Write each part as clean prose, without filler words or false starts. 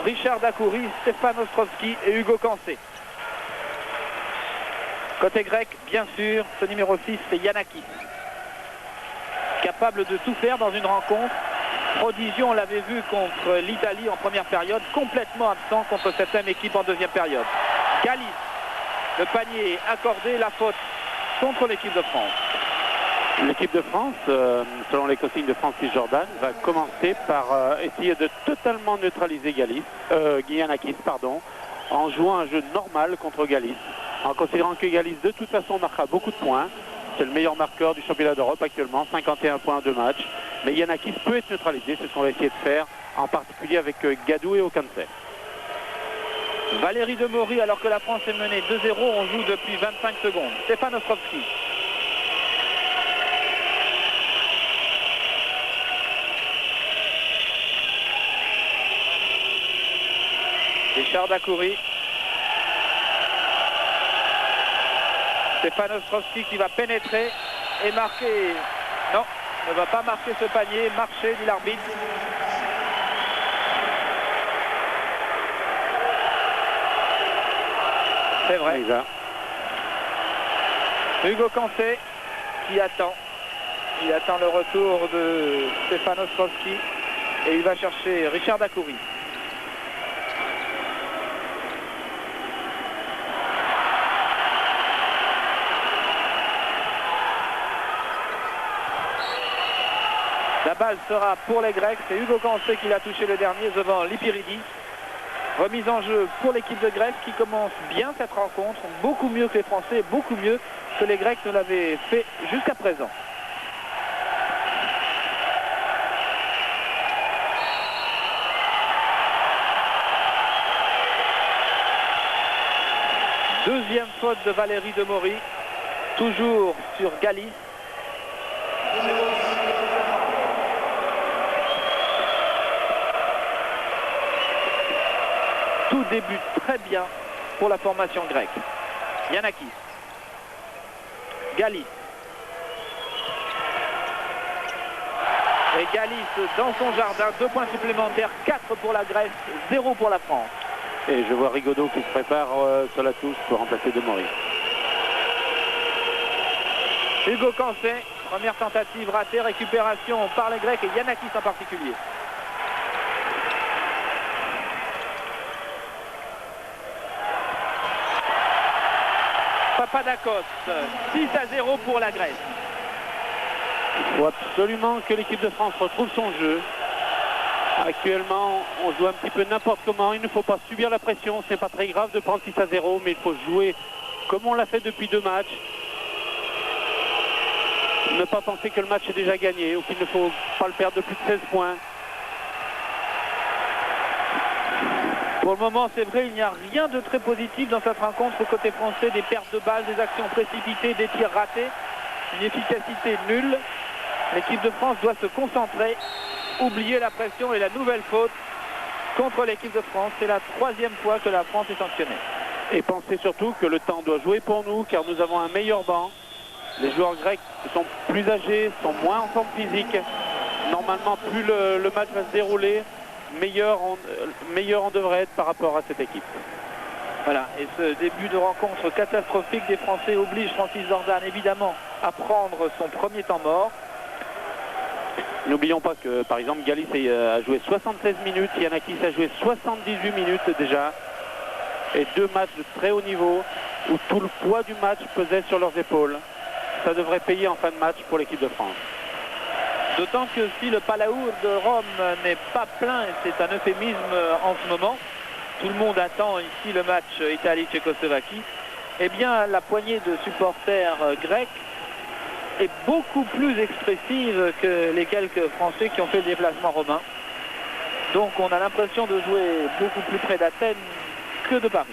Richard Dacoury, Stéphane Ostrovski et Hugo Cancé. Côté grec, bien sûr, ce numéro 6, c'est Giannakis. Capable de tout faire dans une rencontre. Prodigieux, on l'avait vu contre l'Italie en première période, complètement absent contre cette même équipe en deuxième période. Galis, le panier accordé, la faute contre l'équipe de France. L'équipe de France, selon les consignes de Francis Jordan, va commencer par essayer de totalement neutraliser Giannakis, en jouant un jeu normal contre Galis, en considérant que Galis de toute façon marquera beaucoup de points. C'est le meilleur marqueur du championnat d'Europe actuellement, 51 points en 2 matchs. Mais Giannakis peut être neutralisé, c'est ce qu'on va essayer de faire, en particulier avec Gadou et Ocancé. Valérie Demory, alors que la France est menée 2-0, on joue depuis 25 secondes. Stéphane Ostrovski. Richard Dacoury. Stéphane Ostrovski qui va pénétrer et marquer. Non, ne va pas marquer ce panier. Marché, dit l'arbitre. C'est vrai. Hugo Cancé qui attend. Il attend le retour de Stéphane Ostrovski et il va chercher Richard Dacoury. La balle sera pour les Grecs, c'est Hugo Cancé qui l'a touché le dernier devant Lipiridi. Remise en jeu pour l'équipe de Grèce qui commence bien cette rencontre, beaucoup mieux que les Français, beaucoup mieux que les Grecs ne l'avaient fait jusqu'à présent. Deuxième faute de Valérie Demory, toujours sur Galis. Tout débute très bien pour la formation grecque. Giannakis. Galis. Et Galis dans son jardin, 2 points supplémentaires, 4 pour la Grèce, 0 pour la France. Et je vois Rigaudot qui se prépare sur la touche pour remplacer Demory. Hugo Cancé, première tentative ratée, récupération par les Grecs et Giannakis en particulier. Papadakos, 6-0 pour la Grèce. Il faut absolument que l'équipe de France retrouve son jeu. Actuellement, on joue un petit peu n'importe comment. Il ne faut pas subir la pression. Ce n'est pas très grave de prendre 6-0, mais il faut jouer comme on l'a fait depuis 2 matchs. Ne pas penser que le match est déjà gagné ou qu'il ne faut pas le perdre de plus de 16 points. Pour le moment, c'est vrai, il n'y a rien de très positif dans cette rencontre côté français. Des pertes de balles, des actions précipitées, des tirs ratés, une efficacité nulle. L'équipe de France doit se concentrer, oublier la pression et la nouvelle faute contre l'équipe de France. C'est la 3e fois que la France est sanctionnée. Et pensez surtout que le temps doit jouer pour nous, car nous avons un meilleur banc. Les joueurs grecs sont plus âgés, sont moins en forme physique. Normalement, plus le match va se dérouler, meilleur on devrait être par rapport à cette équipe. Voilà, et ce début de rencontre catastrophique des Français oblige Francis Jordan évidemment à prendre son premier temps mort. N'oublions pas que par exemple Galis a joué 76 minutes, Giannakis a joué 78 minutes déjà. Et 2 matchs de très haut niveau où tout le poids du match pesait sur leurs épaules. Ça devrait payer en fin de match pour l'équipe de France. D'autant que si le Palaur de Rome n'est pas plein, et c'est un euphémisme en ce moment, tout le monde attend ici le match Italie-Tchécoslovaquie, eh bien la poignée de supporters grecs est beaucoup plus expressive que les quelques Français qui ont fait le déplacement romain. Donc on a l'impression de jouer beaucoup plus près d'Athènes que de Paris.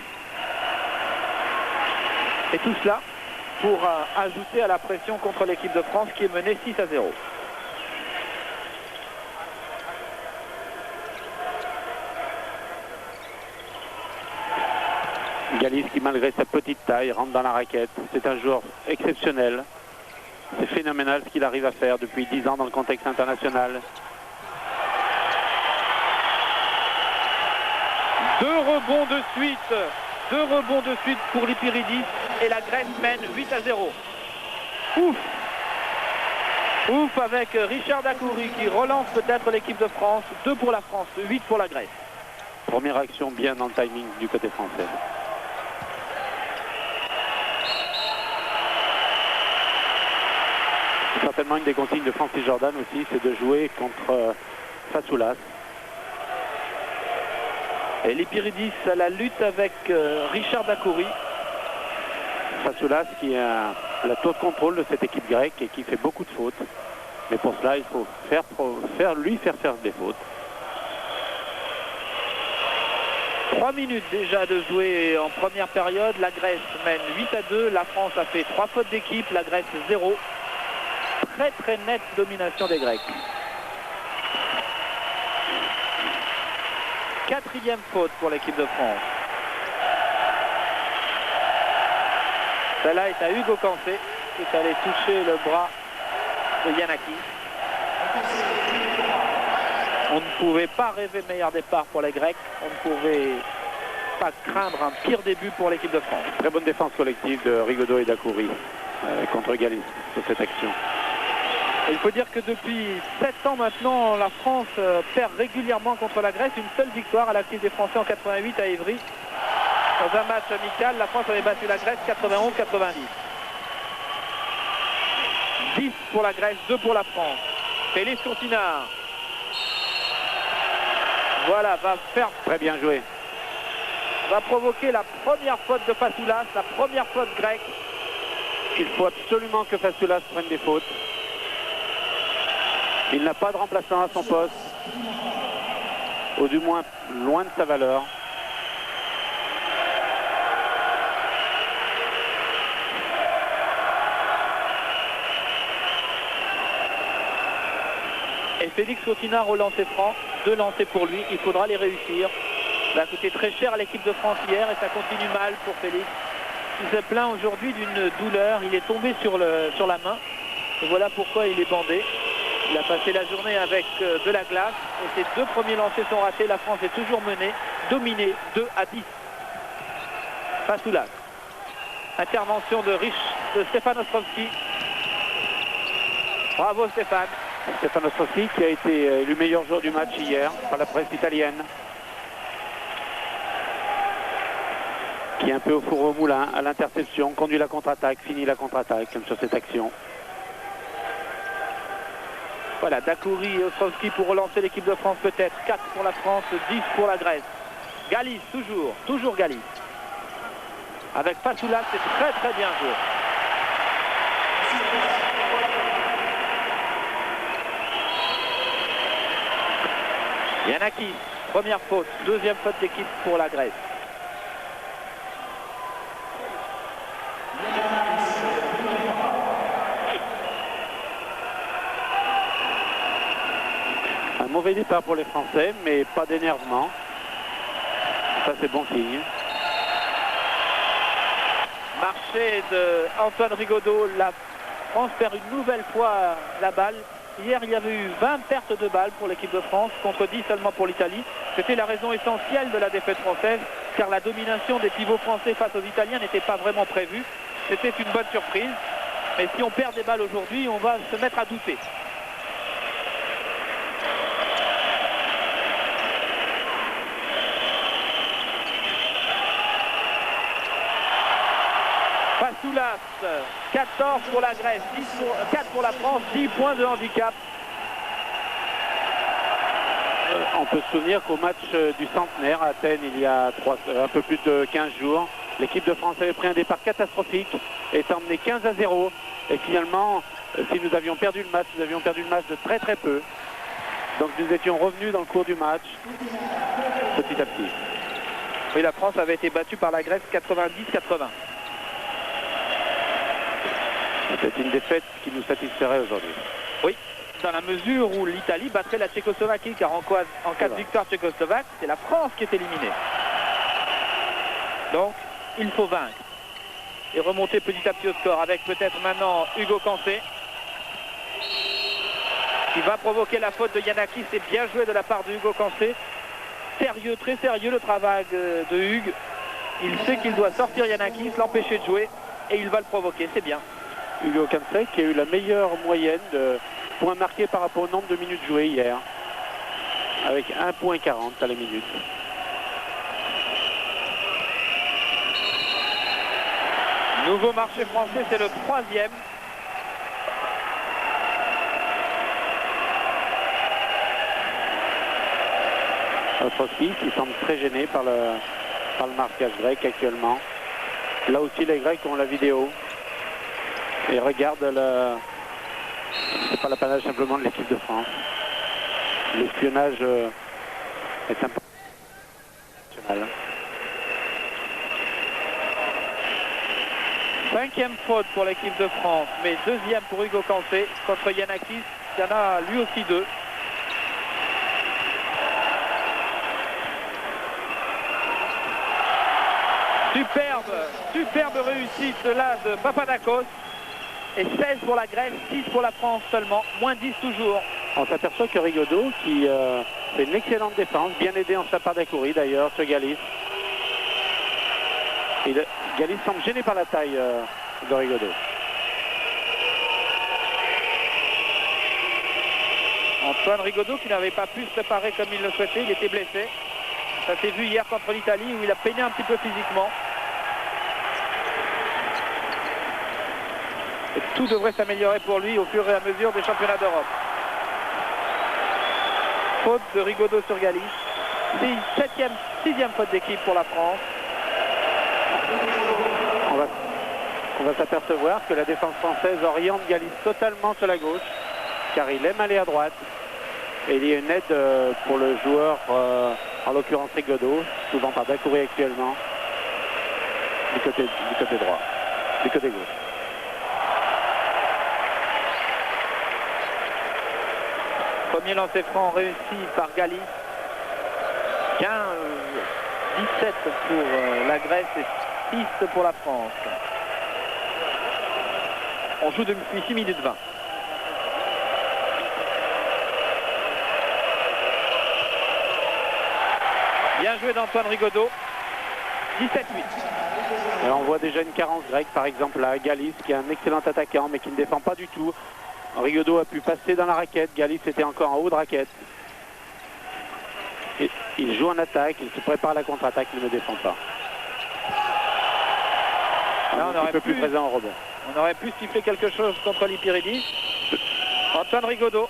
Et tout cela pour ajouter à la pression contre l'équipe de France qui est menée 6-0. Galis qui malgré sa petite taille rentre dans la raquette. C'est un joueur exceptionnel. C'est phénoménal ce qu'il arrive à faire depuis 10 ans dans le contexte international. Deux rebonds de suite pour l'Ipiridis et la Grèce mène 8-0. Ouf! Ouf avec Richard Dacoury qui relance peut-être l'équipe de France. 2 pour la France, 8 pour la Grèce. Première action bien dans le timing du côté français. Certainement une des consignes de Francis Jordan aussi, c'est de jouer contre Fasoulas. Et l'Ipiridis à la lutte avec Richard Dacoury. Fasoulas qui a la tour de contrôle de cette équipe grecque et qui fait beaucoup de fautes. Mais pour cela, il faut lui faire faire des fautes. 3 minutes déjà de jouer en première période. La Grèce mène 8-2. La France a fait 3 fautes d'équipe. La Grèce 0. Très nette domination des Grecs. 4e faute pour l'équipe de France. Celle-là est à Hugo Cancé qui est allé toucher le bras de Yanaki. On ne pouvait pas rêver meilleur départ pour les Grecs. On ne pouvait pas craindre un pire début pour l'équipe de France. Très bonne défense collective de Rigaudot et Dacoury contre Galis sur cette action. Il faut dire que depuis 7 ans maintenant, la France perd régulièrement contre la Grèce. Une seule victoire à l'actif des Français en 88 à Évry. Dans un match amical, la France avait battu la Grèce 91-90. 10 pour la Grèce, 2 pour la France. Félix Courtinard. Voilà, va faire... Très bien joué. Va provoquer la première faute de Fasoulas, la première faute grecque. Il faut absolument que Fasoulas prenne des fautes. Il n'a pas de remplaçant à son poste, ou du moins loin de sa valeur. Et Félix Courtinard au lancer franc, 2 lancers pour lui, il faudra les réussir. Ça a coûté très cher à l'équipe de France hier et ça continue mal pour Félix. Il se plaint aujourd'hui d'une douleur, il est tombé sur la main. Et voilà pourquoi il est bandé. Il a passé la journée avec de la glace et ses 2 premiers lancers sont ratés. La France est toujours menée, dominée 2-10. Fasoulas. Intervention de Stéphane Ostrovski. Bravo Stéphane. Stéphane Ostrovski qui a été élu meilleur joueur du match hier par la presse italienne. Qui est un peu au four au moulin, à l'interception, conduit la contre-attaque, finit la contre-attaque, comme sur cette action. Voilà, Dacoury et Ostrovski pour relancer l'équipe de France peut-être. 4 pour la France, 10 pour la Grèce. Galis, toujours Galis. Avec Fasoulas, c'est très bien joué. Yanaki, première faute, 2e faute d'équipe pour la Grèce. Un mauvais départ pour les Français, mais pas d'énervement. Ça, c'est bon signe. Marché de Antoine Rigaudot. La France perd une nouvelle fois la balle. Hier, il y avait eu 20 pertes de balles pour l'équipe de France, contre 10 seulement pour l'Italie. C'était la raison essentielle de la défaite française, car la domination des pivots français face aux Italiens n'était pas vraiment prévue. C'était une bonne surprise. Mais si on perd des balles aujourd'hui, on va se mettre à douter. Fasoulas, 14 pour la Grèce, 4 pour la France, 10 points de handicap. On peut se souvenir qu'au match du centenaire à Athènes, il y a un peu plus de 15 jours, l'équipe de France avait pris un départ catastrophique, était emmenée 15-0. Et finalement, si nous avions perdu le match, nous avions perdu le match de très peu. Donc nous étions revenus dans le cours du match, petit à petit. Oui, la France avait été battue par la Grèce 90-80. C'est une défaite qui nous satisferait aujourd'hui. Oui, dans la mesure où l'Italie battrait la Tchécoslovaquie, car en cas de victoire tchécoslovaque, c'est la France qui est éliminée. Donc, il faut vaincre. Et remonter petit à petit au score avec peut-être maintenant Hugo Cancé, qui va provoquer la faute de Yanaki. C'est bien joué de la part de Hugo Cancé. sérieux, très sérieux le travail de Hugues. Il sait qu'il doit sortir Giannakis, l'empêcher de jouer et il va le provoquer, c'est bien. Hugo Kansek qui a eu la meilleure moyenne de points marqués par rapport au nombre de minutes jouées hier, avec 1,40 à la minute. Nouveau marché français, c'est le 3e. Ostrowski qui semble très gêné par le marquage grec actuellement. Là aussi les Grecs ont la vidéo et regardent le... C'est pas l'apanage simplement de l'équipe de France. L'espionnage est important. 5e faute pour l'équipe de France, mais 2e pour Hugo Kansé contre Giannakis. Il y en a lui aussi 2. Superbe réussite là de Papadakos. Et 16 pour la Grèce, 6 pour la France seulement, moins 10 toujours. On s'aperçoit que Rigaudot qui fait une excellente défense, bien aidé en sa part d'Akouri d'ailleurs sur Galis. Et Galis semble gêné par la taille de Rigaudot. Antoine Rigaudot qui n'avait pas pu se préparer comme il le souhaitait, il était blessé. Ça s'est vu hier contre l'Italie où il a peiné un petit peu physiquement. Et tout devrait s'améliorer pour lui au fur et à mesure des championnats d'Europe. Faute de Rigaudot sur Galis. 6e faute d'équipe pour la France. On va s'apercevoir que la défense française oriente Galis totalement sur la gauche, car il aime aller à droite. Et il y a une aide pour le joueur, en l'occurrence Rigaudot, souvent par Dakouri actuellement, du côté droit, du côté gauche. Premier lancer franc réussi par Galis. 15, 17 pour la Grèce et 6 pour la France. On joue depuis 6 minutes 20. Bien joué d'Antoine Rigaudot. 17-8. Et on voit déjà une carence grecque, par exemple là, Galis qui est un excellent attaquant mais qui ne défend pas du tout. Rigaudot a pu passer dans la raquette, Galis était encore en haut de raquette. Et il joue en attaque, il se prépare à la contre-attaque, il ne défend pas. Là, on un peu plus présent au rebond. On aurait pu siffler quelque chose contre l'Ipiridis. Antoine Rigaudot.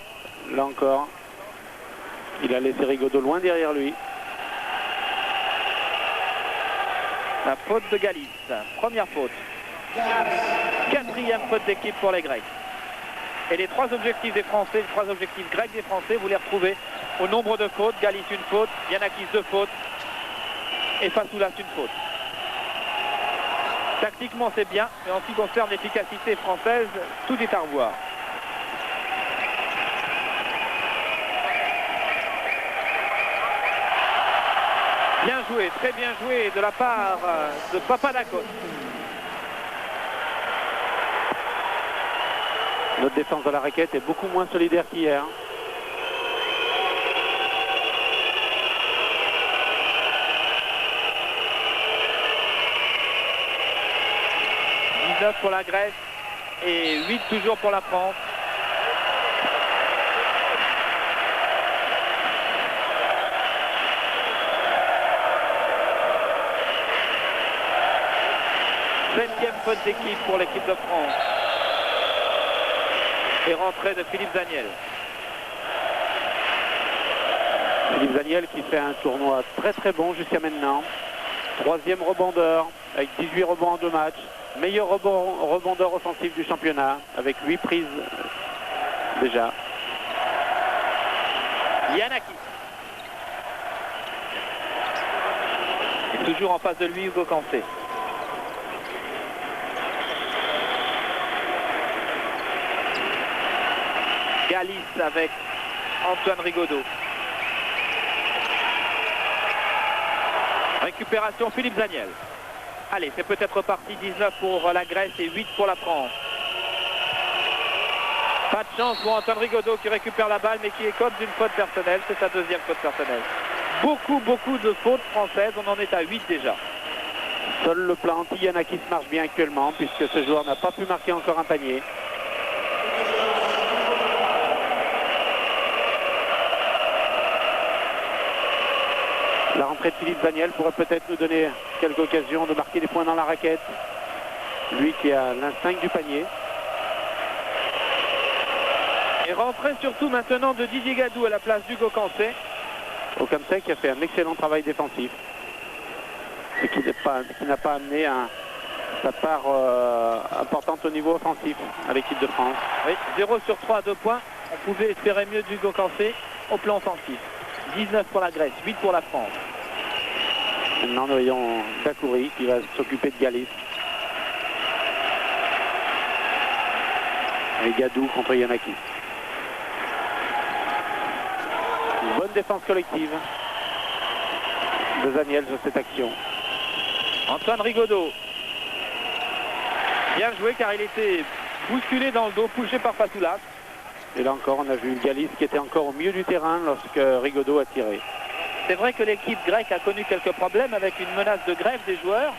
Là encore, il a laissé Rigaudot loin derrière lui. La faute de Galis, première faute. 4e faute d'équipe pour les Grecs. Et les 3 objectifs des Français, les 3 objectifs grecs des Français, vous les retrouvez au nombre de fautes. Galis une faute, Giannakis 2 fautes et Fasoulas une faute. Tactiquement c'est bien, mais en ce qui concerne l'efficacité française, tout est à revoir. Bien joué, très bien joué de la part de Papadakos. Notre défense de la raquette est beaucoup moins solidaire qu'hier. Pour la Grèce et 8 toujours pour la France. Septième faute d'équipe pour l'équipe de France. Et rentrée de Philippe Daniel. Philippe Daniel qui fait un tournoi très bon jusqu'à maintenant. 3e rebondeur avec 18 rebonds en 2 matchs. Meilleur rebondeur offensif du championnat avec 8 prises déjà. Giannakis. Et toujours en face de lui Hugo Kansé. Galis avec Antoine Rigaudot. Récupération Philippe Daniel. Allez, c'est peut-être reparti. 19 pour la Grèce et 8 pour la France. Pas de chance pour Antoine Rigaudot qui récupère la balle mais qui écope d'une faute personnelle. C'est sa 2e faute personnelle. beaucoup de fautes françaises. On en est à 8 déjà. Seul le plan anti-Giannakis marche bien actuellement puisque ce joueur n'a pas pu marquer encore un panier. La rentrée de Philippe Zaniel pourrait peut-être nous donner quelques occasions de marquer des points dans la raquette. Lui qui a l'instinct du panier. Et rentrée surtout maintenant de Didier Gadou à la place d'Hugo Cancé. Cancé qui a fait un excellent travail défensif. Ce qui n'a pas amené sa part importante au niveau offensif à l'équipe de France. Oui, 0 sur 3 à 2 points. On pouvait espérer mieux d'Hugo Cancé au plan offensif. 19 pour la Grèce, 8 pour la France. Maintenant nous voyons Dakouri qui va s'occuper de Galis. Et Gadou contre Giannakis. Une bonne défense collective de Zaniel sur cette action. Antoine Rigaudot. Bien joué car il était bousculé dans le dos, poussé par Fasoulas. Et là encore, on a vu Galis qui était encore au milieu du terrain lorsque Rigaudot a tiré. C'est vrai que l'équipe grecque a connu quelques problèmes avec une menace de grève des joueurs.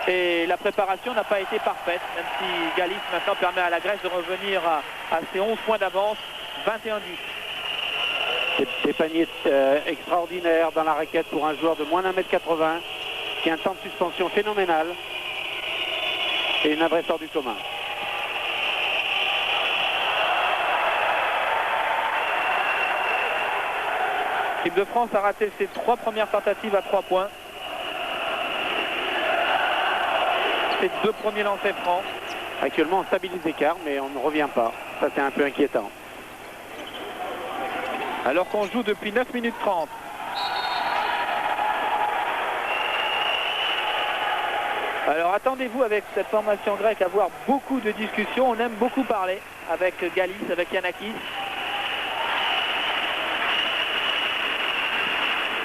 Et la préparation n'a pas été parfaite, même si Galis maintenant permet à la Grèce de revenir à ses 11 points d'avance, 21-10. Des paniers extraordinaires dans la raquette pour un joueur de moins d'1m80 qui a un temps de suspension phénoménal et une vraie sort du commun. L'équipe de France a raté ses 3 premières tentatives à 3 points. Ses 2 premiers lancers francs. Actuellement on stabilise l'écart mais on ne revient pas. Ça c'est un peu inquiétant. Alors qu'on joue depuis 9 minutes 30. Alors attendez-vous avec cette formation grecque à avoir beaucoup de discussions. On aime beaucoup parler avec Galis, avec Giannakis.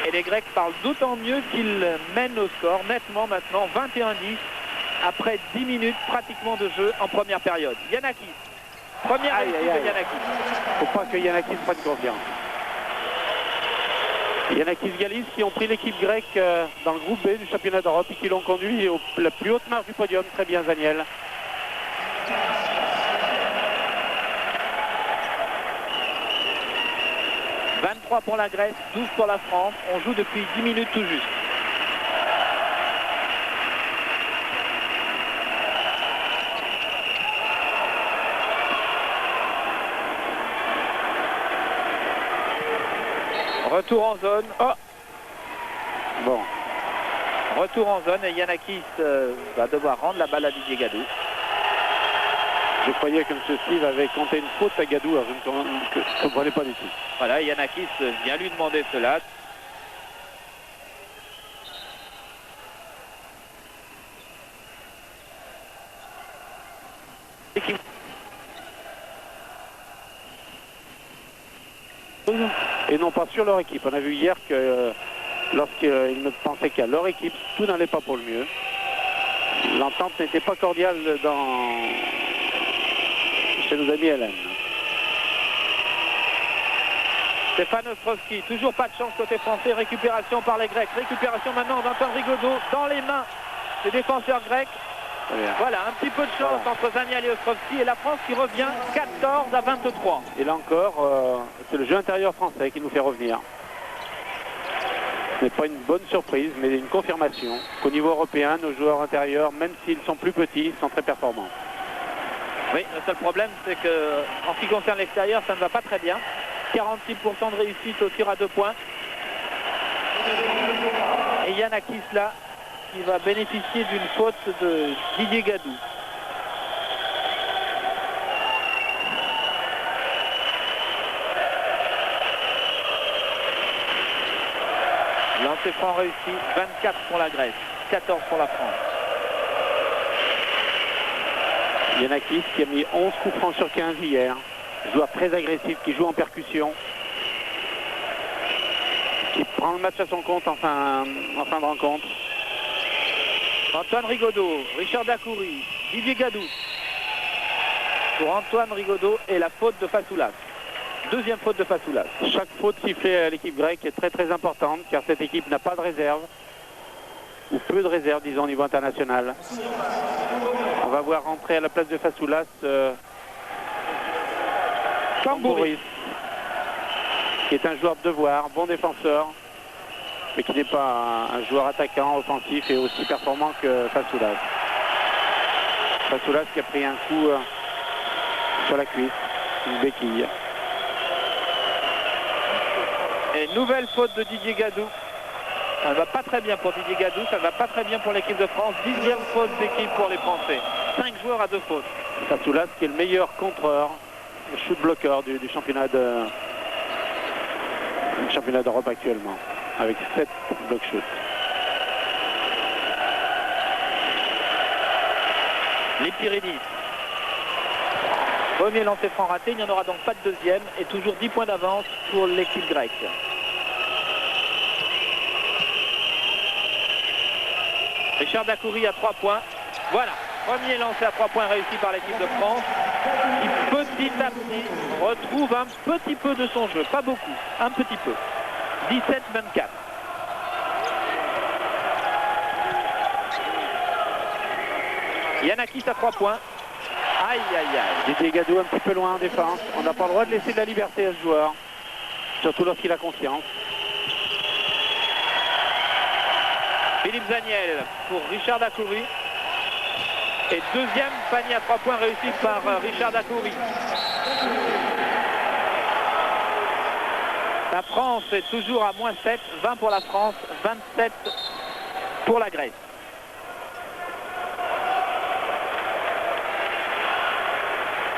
Et les Grecs parlent d'autant mieux qu'ils mènent au score nettement maintenant, 21-10, après 10 minutes pratiquement de jeu en première période. Giannakis, première réussite de Giannakis. Faut pas que Giannakis prenne confiance. Giannakis Galis qui ont pris l'équipe grecque dans le groupe B du championnat d'Europe et qui l'ont conduit à la plus haute marche du podium. Très bien Zaniel. « 23 pour la Grèce, 12 pour la France. On joue depuis 10 minutes tout juste. Retour en zone. Oh, bon. Retour en zone et Giannakis va devoir rendre la balle à Didier Gadou. Je croyais que M. Steve avait compté une faute à Gadou, alors je ne comprenais pas du tout. Voilà, Giannakis vient lui demander cela. Et non pas sur leur équipe. On a vu hier que lorsqu'ils ne pensaient qu'à leur équipe, tout n'allait pas pour le mieux. L'entente n'était pas cordiale chez nos amis Hélène. Stéphane Ostrovski, toujours pas de chance côté français, récupération par les Grecs. Récupération maintenant d'Antoine Rigaudot dans les mains des défenseurs grecs. Voilà, un petit peu de chance entre Zaniel et Ostrovski et la France qui revient 14-23. Et là encore, c'est le jeu intérieur français qui nous fait revenir. Ce n'est pas une bonne surprise, mais une confirmation qu'au niveau européen, nos joueurs intérieurs, même s'ils sont plus petits, sont très performants. Oui, le seul problème, c'est que en ce qui concerne l'extérieur, ça ne va pas très bien. 46% de réussite au tir à 2 points. Et Giannakis là, qui va bénéficier d'une faute de Didier Gadou. Lancer franc réussi, 24 pour la Grèce, 14 pour la France. Giannakis qui a mis 11 coups francs sur 15 hier. Joueur très agressif qui joue en percussion. Qui prend le match à son compte en fin de rencontre. Antoine Rigaudot, Richard Dakouri, Didier Gadou. Pour Antoine Rigaudot et la faute de Fasoulas. Deuxième faute de Fasoulas. Chaque faute sifflée à l'équipe grecque est très très importante car cette équipe n'a pas de réserve, ou peu de réserve disons au niveau international. On va voir rentrer à la place de Fasoulas Tambouris, qui est un joueur de devoir, bon défenseur, mais qui n'est pas un joueur attaquant, offensif et aussi performant que Fasoulas. Fasoulas qui a pris un coup sur la cuisse, une béquille. Et nouvelle faute de Didier Gadou. Ça ne va pas très bien pour Didier Gadou, ça ne va pas très bien pour l'équipe de France. 10e faute d'équipe pour les Français. 5 joueurs à 2 fautes. Fasoulas qui est le meilleur contreur, le shoot bloqueur du championnat d'Europe actuellement, avec 7 block shoots. Les Pyrénées. Premier lancer franc raté, il n'y en aura donc pas de deuxième et toujours 10 points d'avance pour l'équipe grecque. Richard Dacoury à 3 points. Voilà, premier lancer à 3 points réussi par l'équipe de France qui petit à petit retrouve un petit peu de son jeu, pas beaucoup, un petit peu. 17-24. Yanakis à 3 points. Aïe aïe aïe. Didier Gadou un petit peu loin en défense. On n'a pas le droit de laisser de la liberté à ce joueur, surtout lorsqu'il a confiance. Philippe Zaniel pour Richard Dacoury. Et deuxième panier à 3 points réussi par Richard Dacoury. La France est toujours à moins 7, 20 pour la France, 27 pour la Grèce.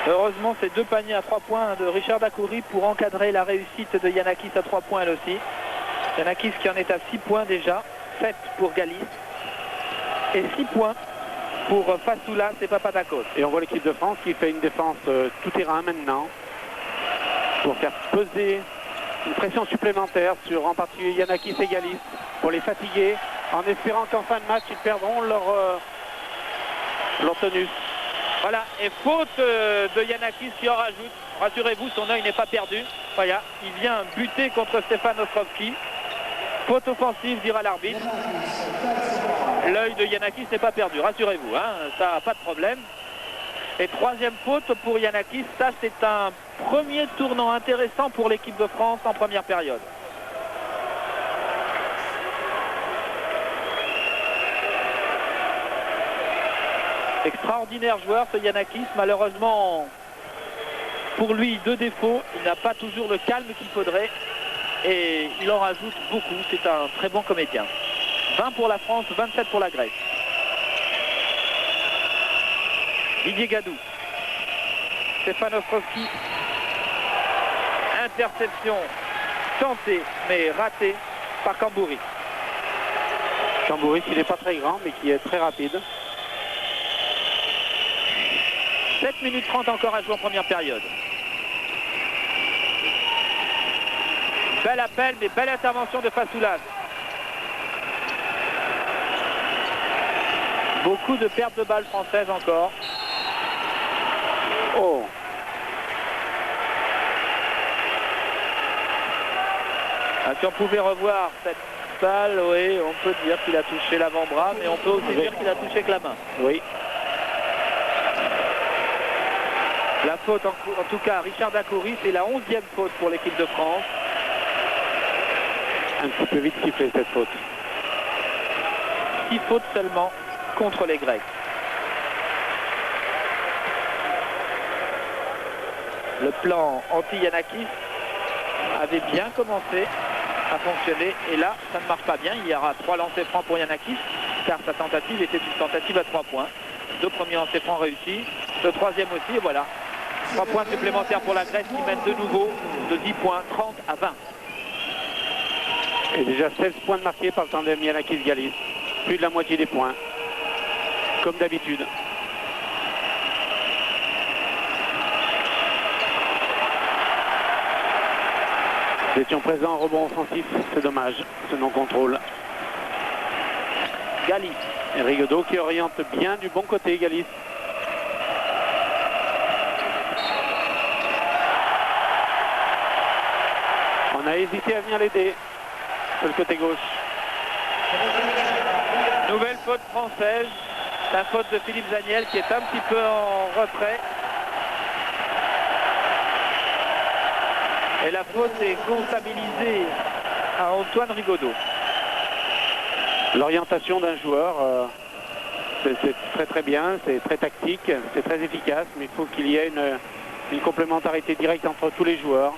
Heureusement, ces 2 paniers à 3 points de Richard Dacoury pour encadrer la réussite de Yanakis à 3 points elle aussi. Yanakis qui en est à 6 points déjà, 7 pour Galis et 6 points pour Fasoulas et Papadakos. Et on voit l'équipe de France qui fait une défense tout terrain maintenant pour faire peser une pression supplémentaire sur en particulier Yanakis et Galis pour les fatiguer en espérant qu'en fin de match ils perdront leur tonus. Voilà, et faute de Yanakis qui en rajoute. Rassurez-vous, son œil n'est pas perdu. Voilà, il vient buter contre Stéphane Ostrovski. Faute offensive, dira l'arbitre. L'œil de Yanakis n'est pas perdu, rassurez-vous, hein, ça n'a pas de problème. Et troisième faute pour Yanakis, ça c'est un premier tournant intéressant pour l'équipe de France en première période. Extraordinaire joueur ce Yanakis, malheureusement pour lui 2 défauts, il n'a pas toujours le calme qu'il faudrait et il en rajoute beaucoup, c'est un très bon comédien. 20 pour la France, 27 pour la Grèce. Didier Gadou, Stéphane Ostrovski, interception tentée mais ratée par Tambouris. Tambouris qui n'est pas très grand mais qui est très rapide. 7 minutes 30 encore à jouer en première période. Bel appel, mais belle intervention de Fasoulas. Beaucoup de pertes de balles françaises encore. Oh. Ah, si on pouvait revoir cette balle, oui, on peut dire qu'il a touché l'avant-bras, mais on peut aussi dire qu'il a touché que la main. Oui. La faute, en tout cas, Richard Dacoury, c'est la 11e faute pour l'équipe de France. Un petit peu vite sifflé cette faute. 6 fautes seulement contre les Grecs. Le plan anti-Yanakis avait bien commencé à fonctionner et là ça ne marche pas bien. Il y aura 3 lancers francs pour Yanakis car sa tentative était une tentative à 3 points. 2 premiers lancers francs réussis, le 3e aussi et voilà. 3 points supplémentaires pour la Grèce qui mène de nouveau de 10 points, 30 à 20. Et déjà 16 points marqués par le tandem Yanakis-Galis. Plus de la moitié des points. Comme d'habitude. Nous étions présents en rebond offensif. C'est dommage, ce non-contrôle. Galis. Et Rigaudot qui oriente bien du bon côté, Galis. a hésité à venir l'aider sur le côté gauche. Nouvelle faute française. La faute de Philippe Zaniel qui est un petit peu en retrait. Et la faute est comptabilisée à Antoine Rigaudot. L'orientation d'un joueur, c'est très très bien, c'est très tactique, c'est très efficace, mais il faut qu'il y ait une complémentarité directe entre tous les joueurs.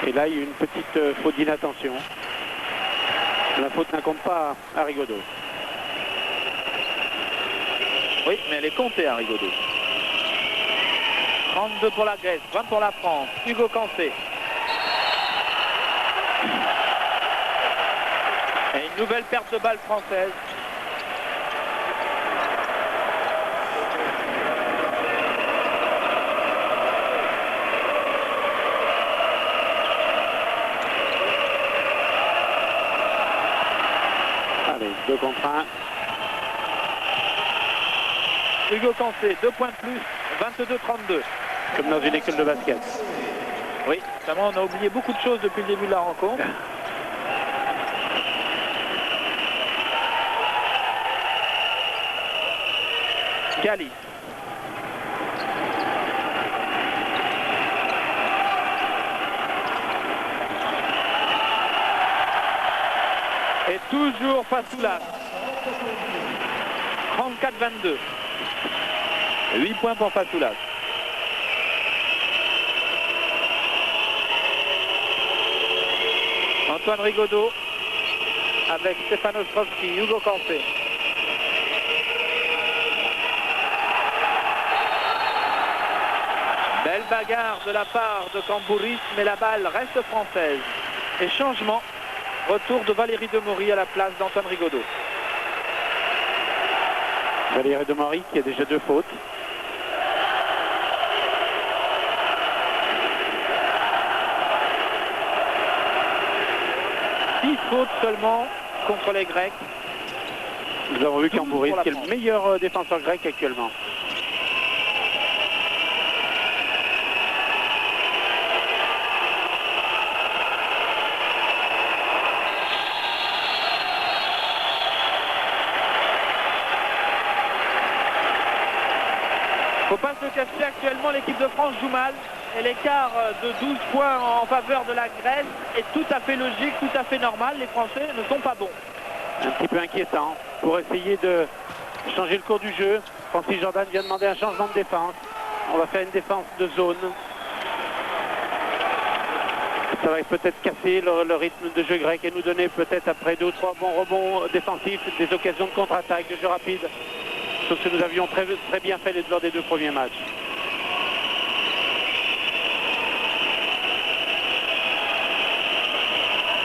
Et là, il y a une petite faute d'inattention. La faute n'incombe pas à Rigaudot. Oui, mais elle est comptée à Rigaudot. 32 pour la Grèce, 20 pour la France. Hugo Cancé. Et une nouvelle perte de balle française. Allez, 2 contre 1. Hugo Cancé, 2 points de plus, 22-32. Comme dans une école de basket. Oui, notamment on a oublié beaucoup de choses depuis le début de la rencontre. Galis. Et toujours Fasoulas. 34-22. 8 points pour Fasoulas. Antoine Rigaudot avec Stéphane Ostrovski, Hugo Cancé. Belle bagarre de la part de Cambouris, mais la balle reste française. Et changement, retour de Valérie Demory à la place d'Antoine Rigaudot. Valérie Demory qui a déjà 2 fautes. Faute seulement contre les Grecs. Nous avons vu Cambouris qui est le meilleur défenseur grec actuellement. Faut pas se cacher, actuellement l'équipe de France joue mal. Et l'écart de 12 points en faveur de la Grèce est tout à fait logique, tout à fait normal. Les Français ne sont pas bons. Un petit peu inquiétant pour essayer de changer le cours du jeu. Francis Jordan vient demander un changement de défense. On va faire une défense de zone. Ça va peut-être casser le rythme de jeu grec et nous donner peut-être après 2 ou 3 bons rebonds défensifs des occasions de contre-attaque, de jeu rapide. Sauf que nous avions très bien fait lors des 2 premiers matchs.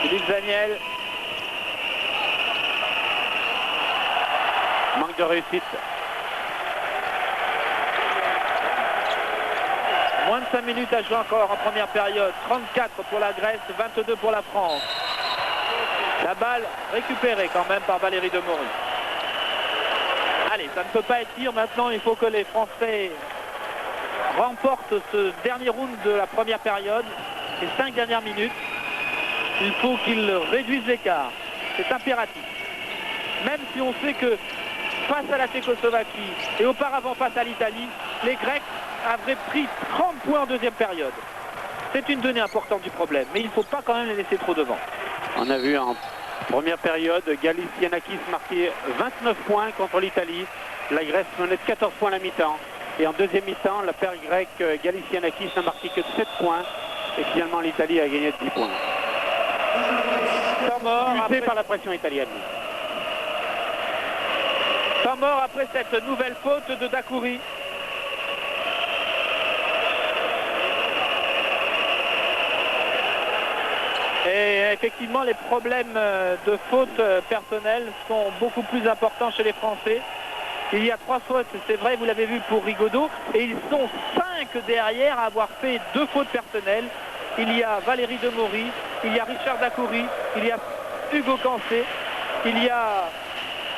Philippe Zaniel. Manque de réussite. Moins de 5 minutes à jouer encore en première période. 34 pour la Grèce, 22 pour la France. La balle récupérée quand même par Valérie Demory. Allez, ça ne peut pas être pire. Maintenant, il faut que les Français remportent ce dernier round de la première période. Les 5 dernières minutes. Il faut qu'ils réduisent l'écart. C'est impératif. Même si on sait que face à la Tchécoslovaquie et auparavant face à l'Italie, les Grecs avaient pris 30 points en deuxième période. C'est une donnée importante du problème, mais il ne faut pas quand même les laisser trop devant. On a vu en première période Galis Giannakis marquer 29 points contre l'Italie. La Grèce menait de 14 points à la mi-temps. Et en deuxième mi-temps, la paire grecque Galis Giannakis n'a marqué que 7 points. Et finalement, l'Italie a gagné de 10 points. Temps mort Poussé par la pression italienne. Temps mort après cette nouvelle faute de Dacoury. Et effectivement, les problèmes de faute personnelle sont beaucoup plus importants chez les Français. Il y a 3 fautes, c'est vrai, vous l'avez vu pour Rigaudot. Et ils sont 5 derrière à avoir fait 2 fautes personnelles. Il y a Valérie Demory, il y a Richard Dacoury, il y a Hugo Cancé, il y a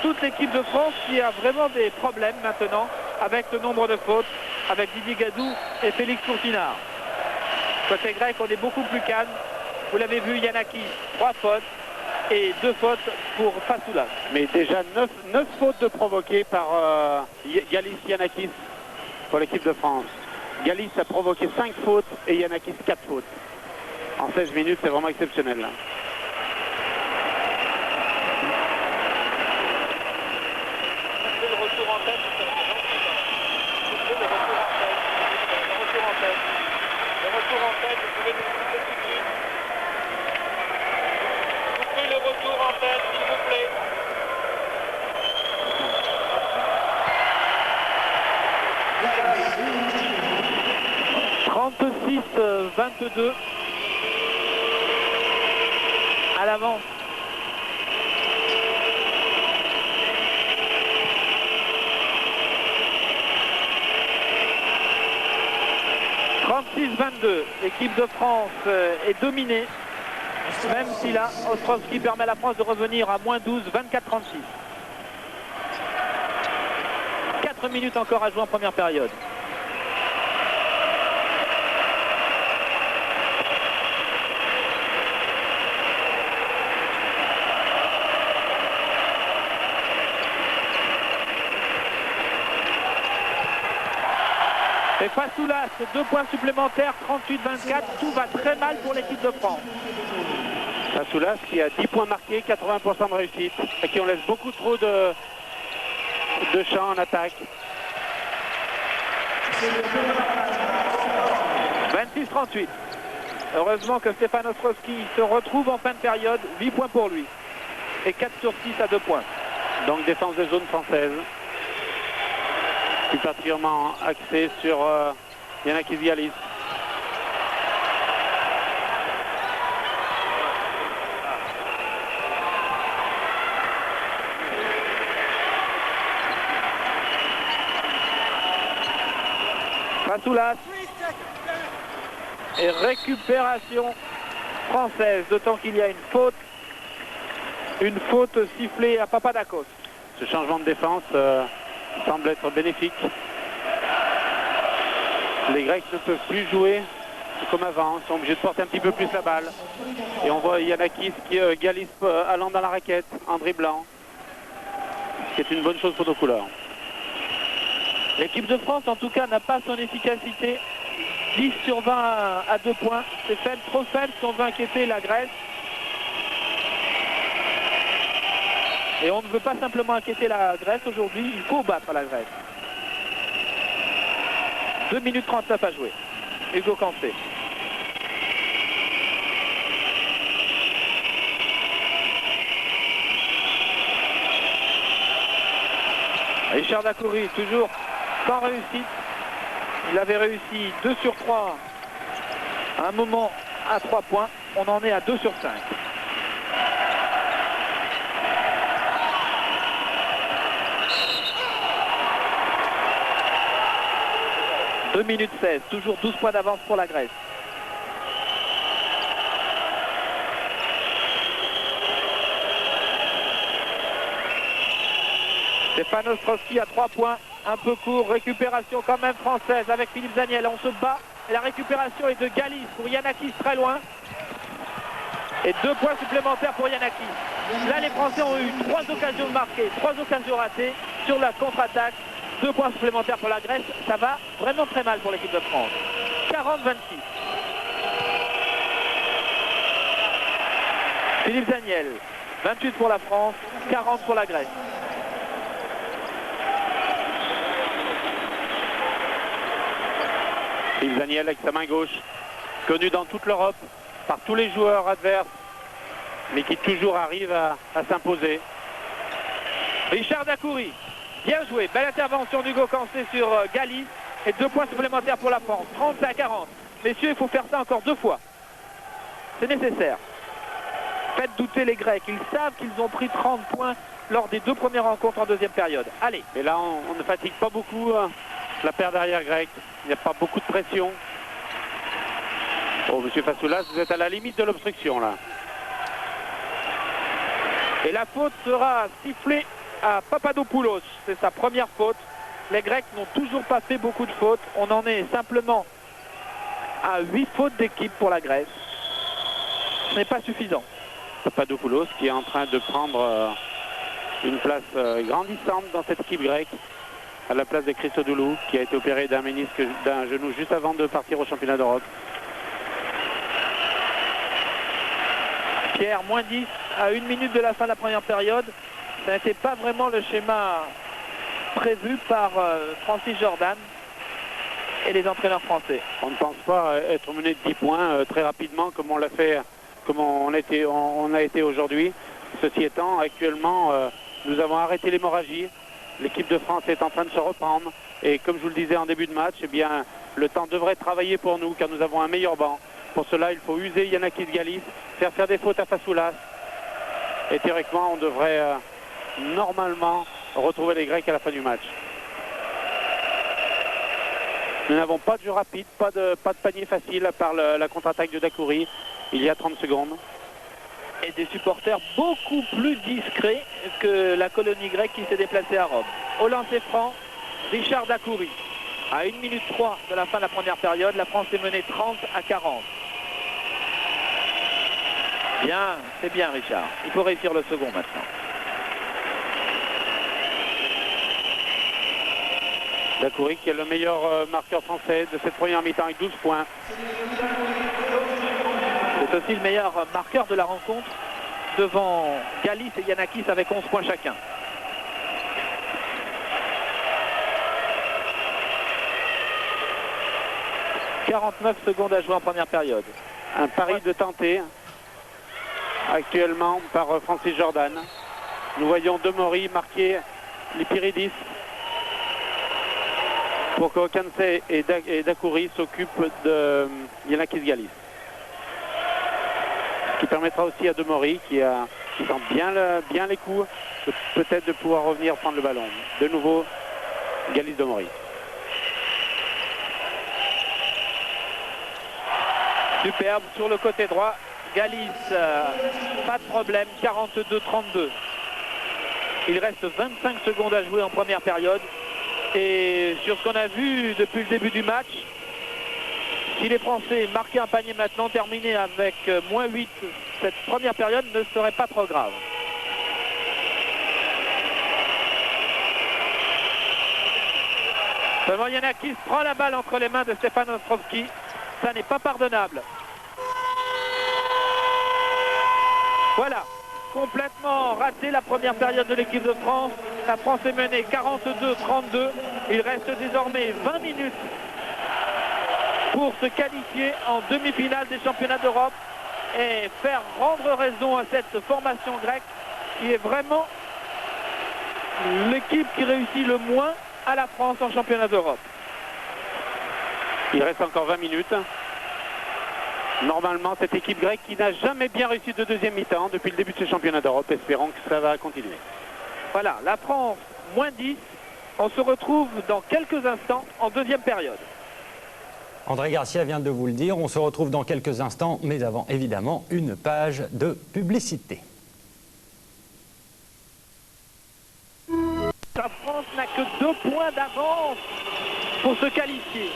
toute l'équipe de France qui a vraiment des problèmes maintenant avec le nombre de fautes, avec Didier Gadou et Félix Courtinard. Côté grec, on est beaucoup plus calme. Vous l'avez vu, Yanakis, 3 fautes et 2 fautes pour Fasoulas. Mais déjà 9 fautes de provoquées par Galis Yanakis pour l'équipe de France. Galis a provoqué 5 fautes et Yanakis 4 fautes. En 16 minutes, c'est vraiment exceptionnel là. Le retour en tête, le retour en tête, vous pouvez nous couper tout de suite. Coupez le retour en tête, s'il vous plaît. « 36-22 à l'avance. L'équipe de France est dominée, même si là, Ostrowski permet à la France de revenir à moins 12, 24-36. 4 minutes encore à jouer en première période. Et Fasoulas, 2 points supplémentaires, 38-24, tout va très mal pour l'équipe de France. Fasoulas qui a 10 points marqués, 80% de réussite, à qui on laisse beaucoup trop de champs en attaque. 26-38. Heureusement que Stéphane Ostrowski se retrouve en fin de période, 8 points pour lui. Et 4 sur 6 à 2 points. Donc défense de zone française. Plus particulièrement axé sur Yanakis Galis. Fasoulas. Et récupération française, d'autant qu'il y a une faute sifflée à Papadakos. Ce changement de défense semble être bénéfique. Les Grecs ne peuvent plus jouer comme avant, ils sont obligés de porter un petit peu plus la balle. Et on voit Yanakis Galis allant dans la raquette en dribblant, ce qui est une bonne chose pour nos couleurs. L'équipe de France en tout cas n'a pas son efficacité. 10 sur 20 à 2 points, c'est faible, trop faible si on veut inquiéter la Grèce. Et on ne veut pas simplement inquiéter la Grèce aujourd'hui, il faut battre la Grèce. 2 minutes 39 à jouer. Hugo Cancé. Richard Dacoury, toujours sans réussite. Il avait réussi 2 sur 3 à un moment à 3 points. On en est à 2 sur 5. « 2 minutes 16, toujours 12 points d'avance pour la Grèce. Stéphane Ostrowski à 3 points, un peu court, récupération quand même française avec Philippe Zaniel, on se bat et la récupération est de Galis pour Yanakis très loin et 2 points supplémentaires pour Yanakis. Là les Français ont eu 3 occasions de marquer, 3 occasions ratées sur la contre-attaque, 2 points supplémentaires pour la Grèce, ça va vraiment très mal pour l'équipe de France. 40-26. Philippe Zaniel, 28 pour la France, 40 pour la Grèce. Philippe Zaniel avec sa main gauche, connu dans toute l'Europe par tous les joueurs adverses, mais qui toujours arrive à s'imposer. Richard Dacoury, bien joué, belle intervention d'Hugo Cancé sur Galis et 2 points supplémentaires pour la France, 30-40. Messieurs, il faut faire ça encore 2 fois. C'est nécessaire. Faites douter les Grecs, ils savent qu'ils ont pris 30 points lors des 2 premières rencontres en deuxième période. Allez. Et là, on ne fatigue pas beaucoup la paire derrière grecque. Il n'y a pas beaucoup de pression. Oh, monsieur Fasoulas, vous êtes à la limite de l'obstruction, là. Et la faute sera sifflée à Papadopoulos. C'est sa première faute. Les Grecs n'ont toujours pas fait beaucoup de fautes. On en est simplement à 8 fautes d'équipe pour la Grèce. ce n'est pas suffisant. Papadopoulos qui est en train de prendre une place grandissante dans cette équipe grecque, à la place de Christodoulou qui a été opéré d'un ménisque d'un genou juste avant de partir au championnat d'Europe. Pierre, moins 10 à 1 minute de la fin de la première période. Ça n'était pas vraiment le schéma prévu par Francis Jordan et les entraîneurs français. On ne pense pas être mené de 10 points très rapidement comme on l'a fait, comme on a été aujourd'hui. Ceci étant, actuellement, nous avons arrêté l'hémorragie. L'équipe de France est en train de se reprendre. Et comme je vous le disais en début de match, eh bien, le temps devrait travailler pour nous car nous avons un meilleur banc. Pour cela, il faut user Yanakis Galis, faire des fautes à Fasoulas. Et théoriquement, on devrait normalement retrouver les Grecs à la fin du match. Nous n'avons pas de jeu rapide, pas de panier facile à part la contre-attaque de Dakouri il y a 30 secondes. Et des supporters beaucoup plus discrets que la colonie grecque qui s'est déplacée à Rome. Au lancer franc, Richard Dakouri. À 1 minute 3 de la fin de la première période, la France est menée 30 à 40. Bien, c'est bien Richard. Il faut réussir le second maintenant. Dakouri qui est le meilleur marqueur français de cette première mi-temps avec 12 points. C'est aussi le meilleur marqueur de la rencontre devant Galis et Yanakis avec 11 points chacun. « 49 secondes à jouer en première période. » Un pari de tenter actuellement par Francis Jordan. Nous voyons Demori marquer les Pyridis pour que Kansé et Dakouri s'occupent de Yanakis Galis. Ce qui permettra aussi à Demori qui sent bien les coups, peut-être de pouvoir revenir prendre le ballon. De nouveau, Galis Demori. Superbe sur le côté droit. Galis, pas de problème, 42-32. Il reste 25 secondes à jouer en première période. Et sur ce qu'on a vu depuis le début du match, si les Français marquaient un panier maintenant, terminer avec moins 8, cette première période ne serait pas trop grave. Seulement Yanakis prend la balle entre les mains de Stefan Ostrovski. Ça n'est pas pardonnable. Voilà, complètement raté la première période de l'équipe de France. La France est menée 42-32. Il reste désormais 20 minutes pour se qualifier en demi-finale des championnats d'Europe et faire rendre raison à cette formation grecque qui est vraiment l'équipe qui réussit le moins à la France en championnat d'Europe. Il reste encore 20 minutes. Normalement, cette équipe grecque qui n'a jamais bien réussi de deuxième mi-temps depuis le début de ce championnat d'Europe. Espérons que ça va continuer. Voilà, la France, moins 10. On se retrouve dans quelques instants en deuxième période. André Garcia vient de vous le dire, on se retrouve dans quelques instants, mais avant évidemment une page de publicité. La France n'a que 2 points d'avance pour se qualifier.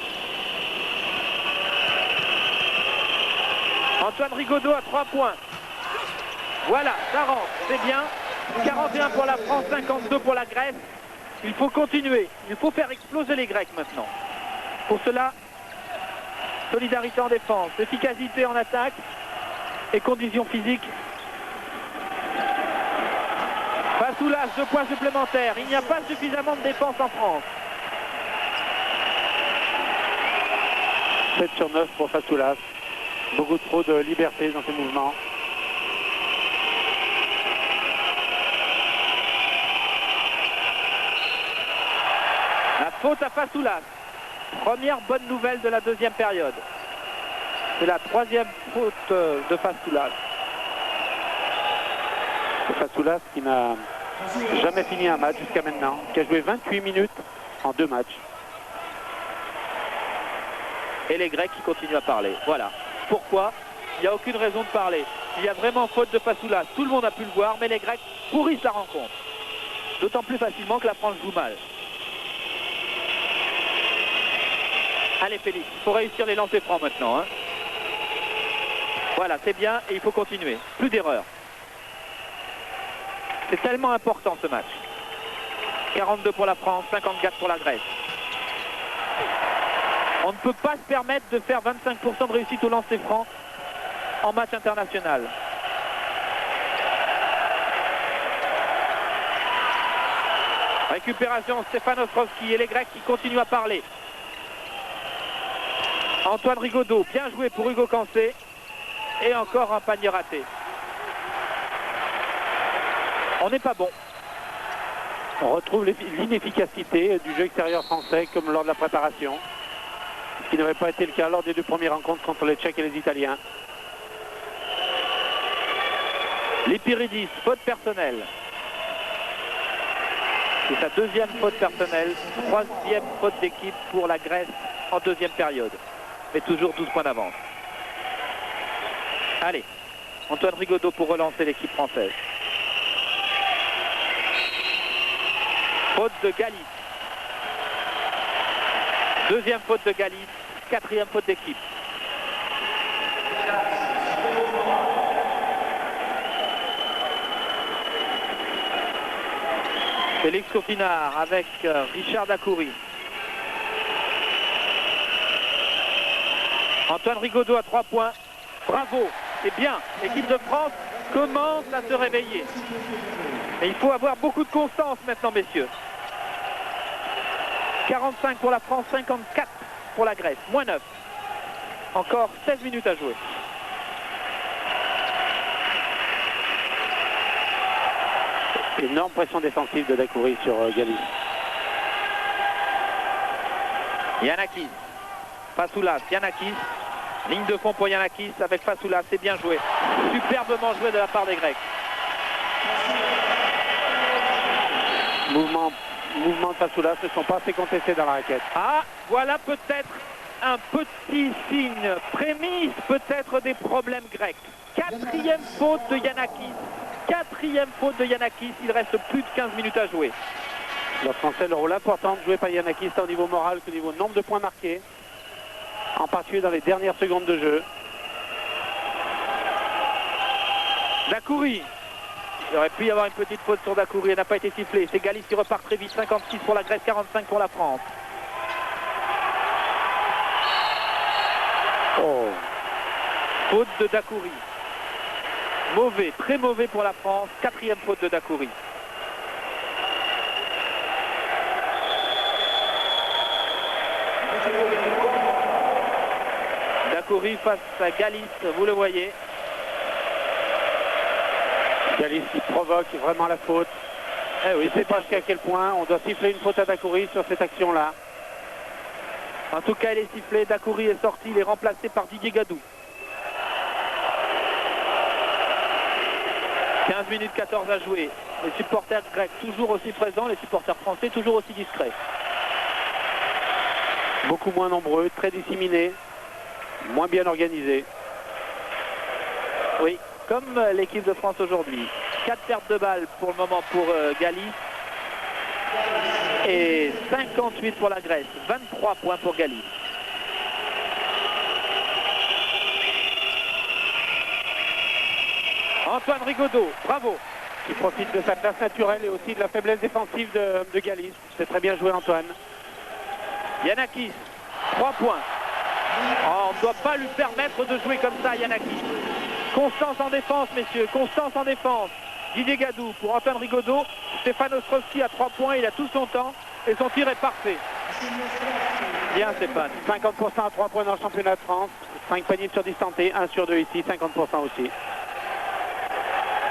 Antoine Rigaudot à 3 points. Voilà, ça rentre, c'est bien. 41 pour la France, 52 pour la Grèce. Il faut continuer, il faut faire exploser les Grecs maintenant. Pour cela, solidarité en défense, efficacité en attaque et conditions physiques. Fasoulas, 2 points supplémentaires. Il n'y a pas suffisamment de défense en France. 7 sur 9 pour Fasoulas. Beaucoup trop de liberté dans ses mouvements. La faute à Fasoulas. Première bonne nouvelle de la deuxième période. C'est la 3e faute de Fasoulas. Fasoulas qui n'a jamais fini un match jusqu'à maintenant, qui a joué 28 minutes en 2 matchs. Et les Grecs qui continuent à parler. Voilà. Pourquoi? Il n'y a aucune raison de parler. Il y a vraiment faute de Fasoulas. Tout le monde a pu le voir, mais les Grecs pourrissent la rencontre. D'autant plus facilement que la France joue mal. Allez Félix, il faut réussir les lancers francs maintenant. Voilà, c'est bien et il faut continuer. Plus d'erreurs. C'est tellement important ce match. 42 pour la France, 54 pour la Grèce. On ne peut pas se permettre de faire 25% de réussite au lancer franc en match international. Récupération, Stéphane Ostrowski et les Grecs qui continuent à parler. Antoine Rigaudot, bien joué pour Hugo Cancé. Et encore un panier raté. On n'est pas bon. On retrouve l'inefficacité du jeu extérieur français comme lors de la préparation. Ce qui n'avait pas été le cas lors des deux premières rencontres contre les Tchèques et les Italiens. Lipiridis, faute personnelle. C'est sa deuxième faute personnelle, troisième faute d'équipe pour la Grèce en deuxième période. Mais toujours 12 points d'avance. Allez, Antoine Rigaudot pour relancer l'équipe française. Faute de Galis. Deuxième faute de Galis, quatrième faute d'équipe. Félix Cofinard avec Richard Dacoury. Antoine Rigaudot à 3 points. Bravo, c'est bien. L'équipe de France commence à se réveiller. Et il faut avoir beaucoup de constance maintenant, messieurs. 45 pour la France, 54 pour la Grèce. Moins 9. Encore 16 minutes à jouer. Énorme pression défensive de Dacoury sur Galis. Yanakis. Fasoulas, Yanakis. Ligne de fond pour Yanakis avec Fasoulas. C'est bien joué. Superbement joué de la part des Grecs. Mouvement de Fasoulas ne sont pas assez contestés dans la raquette. Ah, voilà peut-être un petit signe. Prémisse peut-être des problèmes grecs. Quatrième faute de Yanakis. Quatrième faute de Yanakis, il reste plus de 15 minutes à jouer. Le Français, le rôle important de jouer par Yanakis, tant au niveau moral qu'au niveau nombre de points marqués, en particulier dans les dernières secondes de jeu. Dacoury. Il aurait pu y avoir une petite faute sur Dacoury, elle n'a pas été sifflée. C'est Galis qui repart très vite, 56 pour la Grèce, 45 pour la France. Oh. Faute de Dacoury. Mauvais, très mauvais pour la France. Quatrième faute de Dacoury. Dacoury face à Galis, vous le voyez. Galis qui provoque vraiment la faute. Eh oui, je ne sais pas jusqu'à quel point on doit siffler une faute à Dacoury sur cette action-là. En tout cas, il est sifflé. Dacoury est sorti, il est remplacé par Didier Gadou. 15 minutes 14 à jouer. Les supporters grecs toujours aussi présents, les supporters français toujours aussi discrets. Beaucoup moins nombreux, très disséminés, moins bien organisés. Oui, comme l'équipe de France aujourd'hui. 4 pertes de balles pour le moment pour Galis. Et 58 pour la Grèce. 23 points pour Galis. Antoine Rigaudot, bravo. Qui profite de sa place naturelle et aussi de la faiblesse défensive de Galis. C'est très bien joué, Antoine. Yanakis, 3 points. Oh, on ne doit pas lui permettre de jouer comme ça, Yanakis. Constance en défense, messieurs, constance en défense. Didier Gadou pour Antoine Rigaudot. Stéphane Ostrowski à 3 points, il a tout son temps et son tir est parfait. Bien Stéphane. 50% à 3 points dans le championnat de France. 5 paniers sur 10 tentés, 1 sur 2 ici, 50% aussi.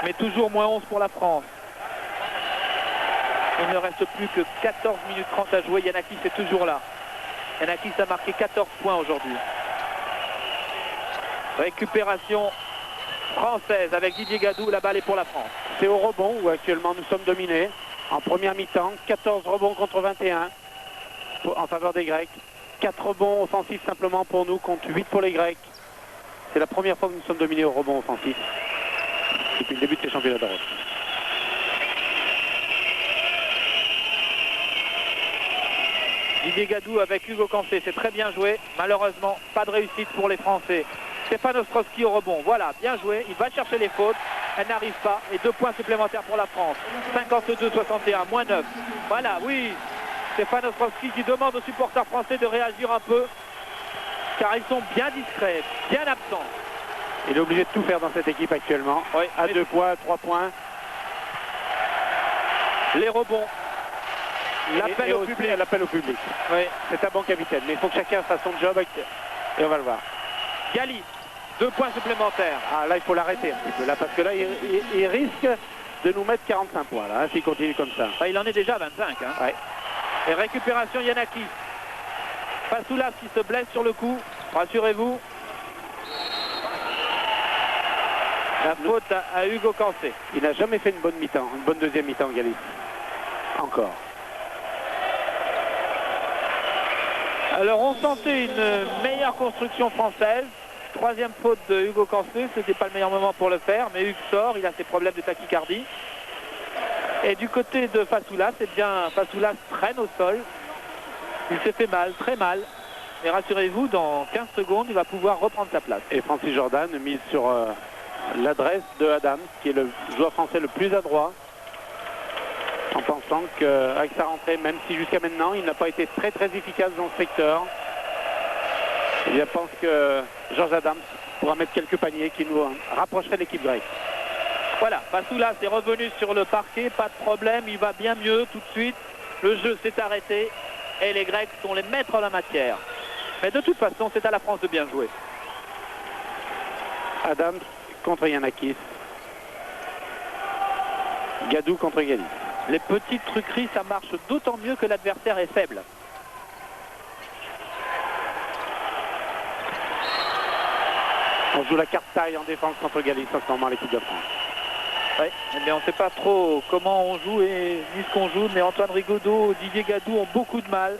Mais toujours moins 11 pour la France. Il ne reste plus que 14 minutes 30 à jouer. Yanakis est toujours là. Yanakis a marqué 14 points aujourd'hui. Récupération française avec Didier Gadou. La balle est pour la France. C'est au rebond où actuellement nous sommes dominés. En première mi-temps, 14 rebonds contre 21 en faveur des Grecs. 4 rebonds offensifs simplement pour nous contre 8 pour les Grecs. C'est la première fois que nous sommes dominés au rebond offensif depuis le début de ces championnats d'Europe. Didier Gadou avec Hugo Cancé, c'est très bien joué. Malheureusement, pas de réussite pour les Français. Stéphane Ostrowski au rebond. Voilà, bien joué. Il va chercher les fautes. Elle n'arrive pas. Et 2 points supplémentaires pour la France. 52-61, moins 9. Voilà, oui. Stéphane Ostrowski qui demande aux supporters français de réagir un peu. Car ils sont bien discrets, bien absents. Il est obligé de tout faire dans cette équipe actuellement. Oui, à 2 points, à 3 points. Les rebonds. L'appel au public. Oui. C'est un bon capitaine. Mais il faut que chacun fasse son job. Et on va le voir. Gali, 2 points supplémentaires. Ah, là, il faut l'arrêter un petit peu. Là, parce que là, il risque de nous mettre 45 points. Là, s'il continue comme ça. Ah, il en est déjà à 25. Hein. Ouais. Et récupération Yanakis. Fasoulas qui se blesse sur le coup. Rassurez-vous. La faute à Hugo Cancé. Il n'a jamais fait une bonne mi-temps, une bonne deuxième mi-temps, Galis. Encore. Alors on sentait une meilleure construction française. 3e faute de Hugo Cancé. Ce n'était pas le meilleur moment pour le faire. Mais Hugo sort, il a ses problèmes de tachycardie. Et du côté de Fasoulas, eh bien Fasoulas traîne au sol. Il s'est fait mal, très mal. Mais rassurez-vous, dans 15 secondes, il va pouvoir reprendre sa place. Et Francis Jordan mise sur l'adresse de Adams, qui est le joueur français le plus adroit, en pensant qu'avec sa rentrée, même si jusqu'à maintenant, il n'a pas été très efficace dans ce secteur, je pense que Georges Adams pourra mettre quelques paniers qui nous rapprocheraient de l'équipe grecque. Voilà, Fasoulas est revenu sur le parquet, pas de problème, il va bien mieux tout de suite. Le jeu s'est arrêté et les Grecs sont les maîtres en la matière. Mais de toute façon, c'est à la France de bien jouer. Adams contre Yanakis. Gadou contre Galis. Les petites truqueries, ça marche d'autant mieux que l'adversaire est faible. On joue la carte taille en défense contre Galis en ce moment à l'équipe de France. Oui, mais on ne sait pas trop comment on joue et ni ce qu'on joue, mais Antoine Rigaudot, Didier Gadou ont beaucoup de mal.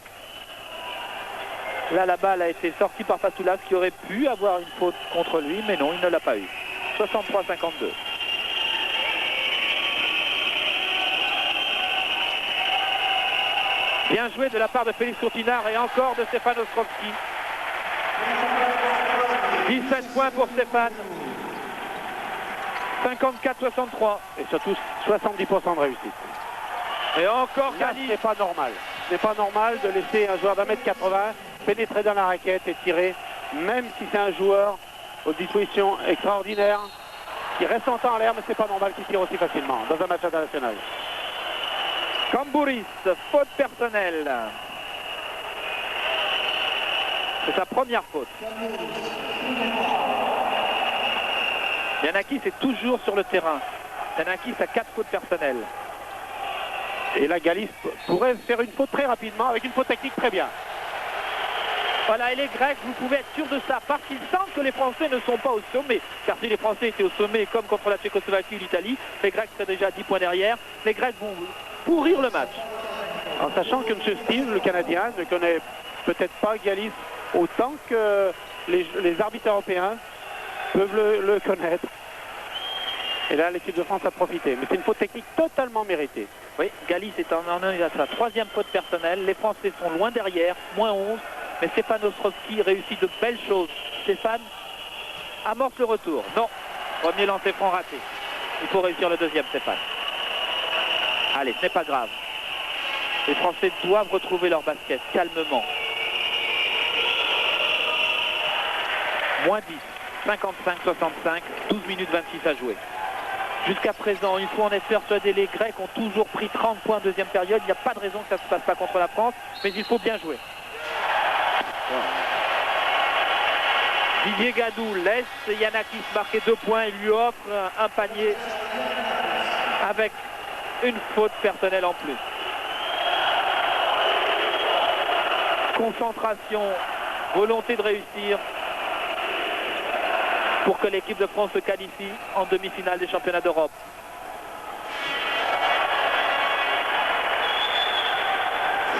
Là, la balle a été sortie par Fasoulas qui aurait pu avoir une faute contre lui, mais non, il ne l'a pas eu. 63-52. Bien joué de la part de Félix Courtinard et encore de Stéphane Ostrowski. 17 points pour Stéphane. 54-63. Et surtout 70% de réussite. Et encore Là, Galis. c'est pas normal. C'est pas normal de laisser un joueur d'1m80 pénétrer dans la raquette et tirer, même si c'est un joueur aux dispositions extraordinaires, qui reste longtemps en l'air, mais c'est pas normal qu'il tire aussi facilement dans un match international. Kambouris, faute personnelle. C'est sa première faute. Yanakis est toujours sur le terrain. Yanakis a 4 fautes personnelles. Et là, Galis pourrait faire une faute très rapidement, avec une faute technique très bien. Voilà, et les Grecs, vous pouvez être sûr de ça, parce qu'ils sentent que les Français ne sont pas au sommet. Car si les Français étaient au sommet, comme contre la Tchécoslovaquie ou l'Italie, les Grecs seraient déjà à 10 points derrière. Les Grecs vont pourrir le match. En sachant que M. Steve, le Canadien, ne connaît peut-être pas Galis autant que les arbitres européens peuvent le connaître. Et là, l'équipe de France a profité. Mais c'est une faute technique totalement méritée. Oui, Galis est en a sa 3e faute personnelle. Les Français sont loin derrière, moins 11. Mais Stéphane Ostrowski réussit de belles choses. Stéphane amorce le retour. Non, premier lancer franc raté. Il faut réussir le 2e, Stéphane. Allez, ce n'est pas grave. Les Français doivent retrouver leur basket calmement. Moins 10, 55-65, 12 minutes 26 à jouer. Jusqu'à présent, il faut en être persuadé, les Grecs ont toujours pris 30 points en 2e période. Il n'y a pas de raison que ça ne se passe pas contre la France, mais il faut bien jouer. Didier Gadou laisse Yanakis marquer 2 points. Il lui offre un panier avec une faute personnelle en plus. Concentration, volonté de réussir pour que l'équipe de France se qualifie en demi-finale des championnats d'Europe.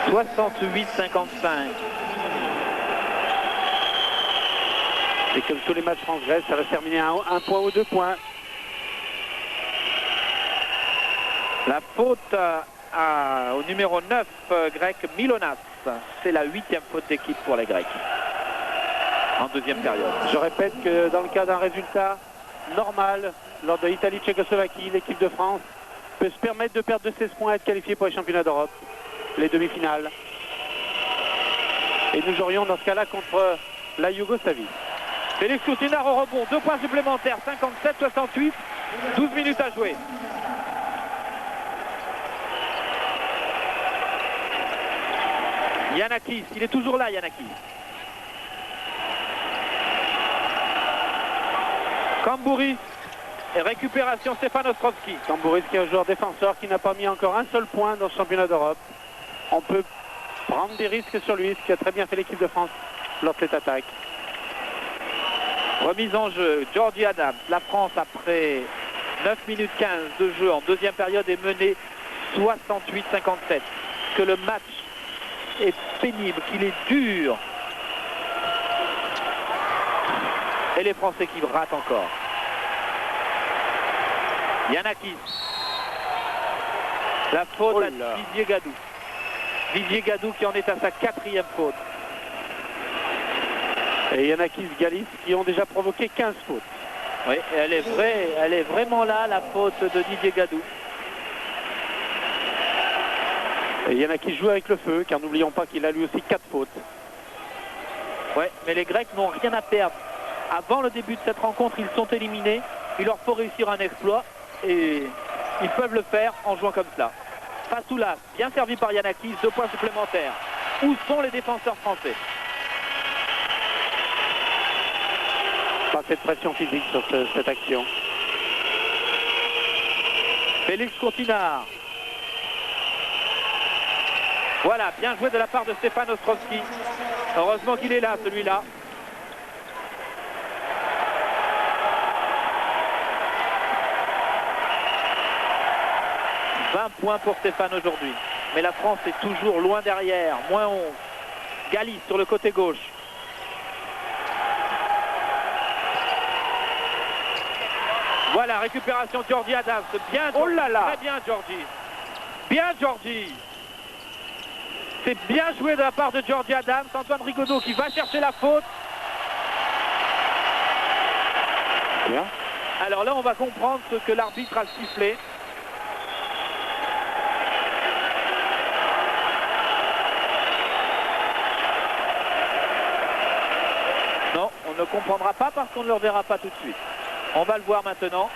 « 68-55 ». Et comme tous les matchs France-Grèce, ça va se terminer à 1 point ou 2 points. La faute au numéro 9 grec, Milonas. C'est la 8e faute d'équipe pour les Grecs. en deuxième période. Je répète que dans le cas d'un résultat normal, lors de l'Italie-Tchécoslovaquie, l'équipe de France peut se permettre de perdre de 16 points et être qualifiée pour les championnats d'Europe, les demi-finales. Et nous jouerions dans ce cas-là contre la Yougoslavie. Félix Coutinard au rebond, 2 points supplémentaires, 57-68, 12 minutes à jouer. Giannakis, il est toujours là, Giannakis. Kambouris et récupération Stéphane Ostrovski. Kambouris qui est un joueur défenseur qui n'a pas mis encore un seul point dans ce championnat d'Europe. On peut prendre des risques sur lui, ce qui a très bien fait l'équipe de France lors de cette attaque. Remise en jeu, Jordi Adams. La France, après 9 minutes 15 de jeu en deuxième période, est menée 68-57. Que le match est pénible, qu'il est dur. Et les Français qui ratent encore. Giannakis. La faute à Didier Gadou. Didier Gadou qui en est à sa 4e faute. Et Giannakis, Galis qui ont déjà provoqué 15 fautes. Oui, elle est vraiment là, la faute de Didier Gadou. Et Giannakis joue avec le feu, car n'oublions pas qu'il a lui aussi 4 fautes. Oui, mais les Grecs n'ont rien à perdre. Avant le début de cette rencontre, ils sont éliminés. Il leur faut réussir un exploit et ils peuvent le faire en jouant comme cela. Fasoulas, bien servi par Giannakis, 2 points supplémentaires. Où sont les défenseurs français? Pas cette pression physique sur cette action. Félix Coutinard. Voilà, bien joué de la part de Stéphane Ostrovski. Heureusement qu'il est là, celui-là. « 20 points pour Stéphane aujourd'hui. Mais la France est toujours loin derrière. Moins 11. Galis sur le côté gauche. Voilà, récupération de Jordi Adams. Bien, oh là là. Très bien, Jordi. Bien, Jordi. C'est bien joué de la part de Jordi Adams. Antoine Rigaudot qui va chercher la faute. Bien. Alors là, on va comprendre ce que l'arbitre a sifflé. Non, on ne comprendra pas parce qu'on ne le reverra pas tout de suite. On va le voir maintenant.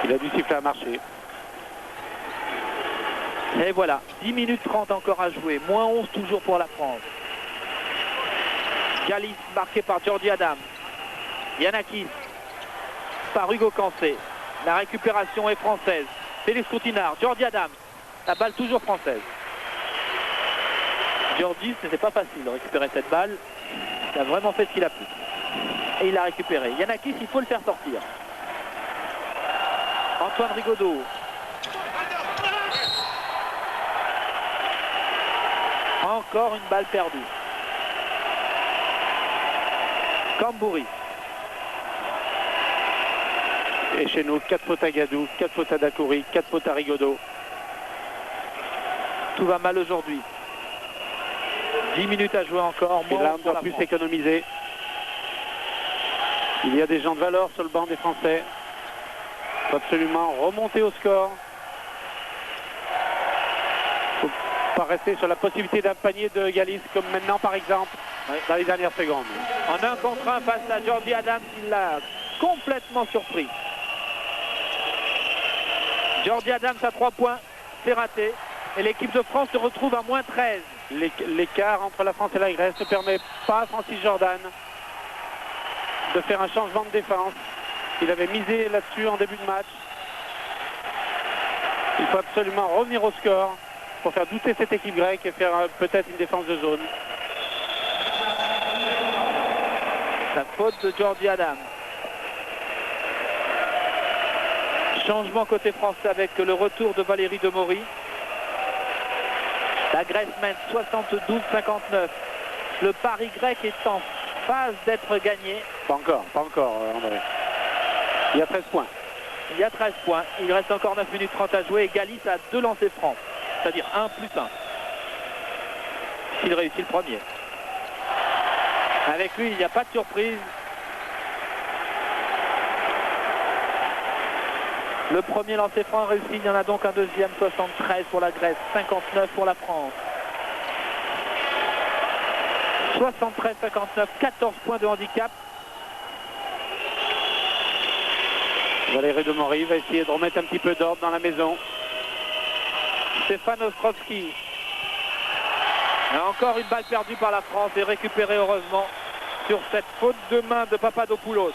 Il a dû siffler à marcher. Et voilà, 10 minutes 30 encore à jouer. Moins 11 toujours pour la France. Galis marqué par Jordi Adams. Giannakis par Hugo Cancé. La récupération est française. Félix Coutinard, Jordi Adams. La balle toujours française. Jordi, ce n'était pas facile de récupérer cette balle. Il a vraiment fait ce qu'il a pu. Et il l'a récupéré. Giannakis, il faut le faire sortir. Antoine Rigaudot. Encore une balle perdue. Kambouris. Et chez nous, 4 fautes à Gadou, 4 fautes à Dakouri, 4 fautes à Rigaudot. Tout va mal aujourd'hui. 10 minutes à jouer encore. Et là, on doit plus s'économiser. Il y a des gens de valeur sur le banc des Français. Il faut absolument remonter au score. Il ne faut pas rester sur la possibilité d'un panier de Galis comme maintenant par exemple, dans les dernières secondes. En 1 contre 1 face à Jordi Adams, il l'a complètement surpris. Jordi Adams à 3 points, c'est raté. Et l'équipe de France se retrouve à moins 13. L'écart entre la France et la Grèce ne permet pas à Francis Jordan de faire un changement de défense. Il avait misé là-dessus en début de match. Il faut absolument revenir au score pour faire douter cette équipe grecque et faire peut-être une défense de zone. La faute de Jordi Adams. Changement côté français avec le retour de Valérie Demaury. La Grèce mène 72-59. Le pari grec est en phase d'être gagné. Pas encore, André. Il y a 13 points. Il y a 13 points. Il reste encore 9 minutes 30 à jouer et Galis a 2 lancers francs. C'est-à-dire 1 plus 1. S'il réussit le premier. Avec lui, il n'y a pas de surprise. Le premier lancer franc réussi, il y en a donc un deuxième, 73 pour la Grèce, 59 pour la France. 73-59, 14 points de handicap. Valérie Demorey va essayer de remettre un petit peu d'ordre dans la maison. Stéphane Ostrovski. Et encore une balle perdue par la France et récupérée heureusement sur cette faute de main de Papadopoulos.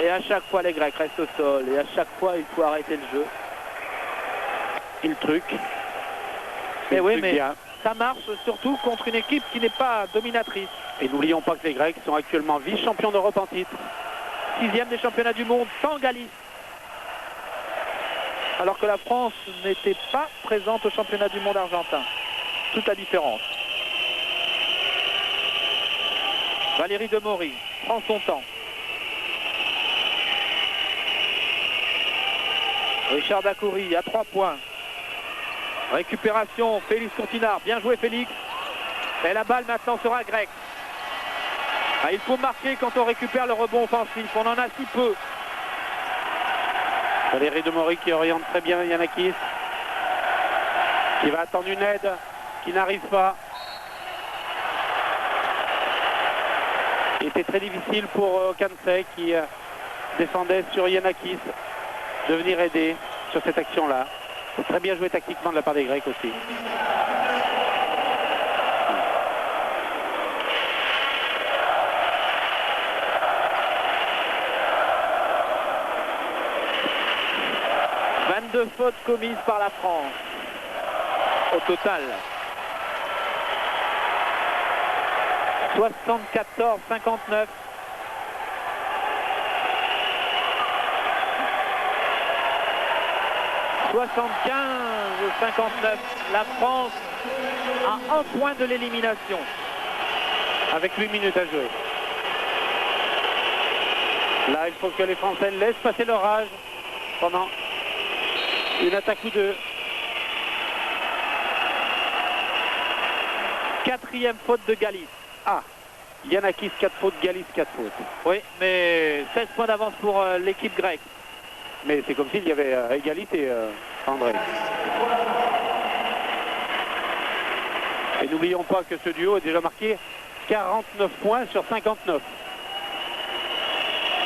Et à chaque fois les Grecs restent au sol et à chaque fois il faut arrêter le jeu. Il truc. Et oui, mais ça marche surtout contre une équipe qui n'est pas dominatrice. Et n'oublions pas que les Grecs sont actuellement vice-champions d'Europe en titre. 6e des championnats du monde sans Galice. Alors que la France n'était pas présente au championnat du monde argentin. Toute la différence. Valérie Demorey prend son temps. Richard Dacoury à 3 points. Récupération, Félix Courtinard. Bien joué Félix. Et la balle maintenant sera grecque. Ah, il faut marquer quand on récupère le rebond offensif. On en a si peu. Valérie Demorey qui oriente très bien Giannakis. Qui va attendre une aide. Qui n'arrive pas. Il était très difficile pour Kansei qui défendait sur Giannakis de venir aider sur cette action-là. C'est très bien joué tactiquement de la part des Grecs aussi. Deux fautes commises par la France au total. 74-59. « 75-59. La France a 1 point de l'élimination. Avec 8 minutes à jouer. Là, il faut que les Français laissent passer l'orage pendant une attaque ou deux. 4e faute de Galice. Ah, Giannakis 4 fautes, Galice 4 fautes. Oui, mais 16 points d'avance pour l'équipe grecque. Mais c'est comme s'il y avait égalité, André. Et n'oublions pas que ce duo a déjà marqué 49 points sur 59.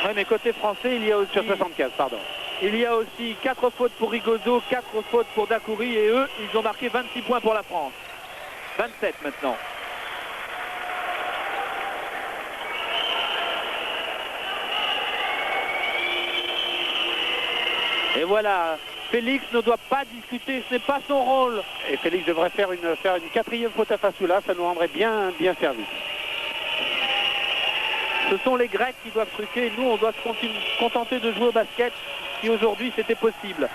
Oui, mais côté français, il y a aussi... Sur 75, pardon. Il y a aussi 4 fautes pour Rigozo, 4 fautes pour Dacoury et eux, ils ont marqué 26 points pour la France. 27 maintenant. Et voilà, Félix ne doit pas discuter, ce n'est pas son rôle. Et Félix devrait faire une 4e faute à Fassoula, ça nous rendrait bien servi. Ce sont les Grecs qui doivent truquer, nous on doit se contenter de jouer au basket si aujourd'hui c'était possible.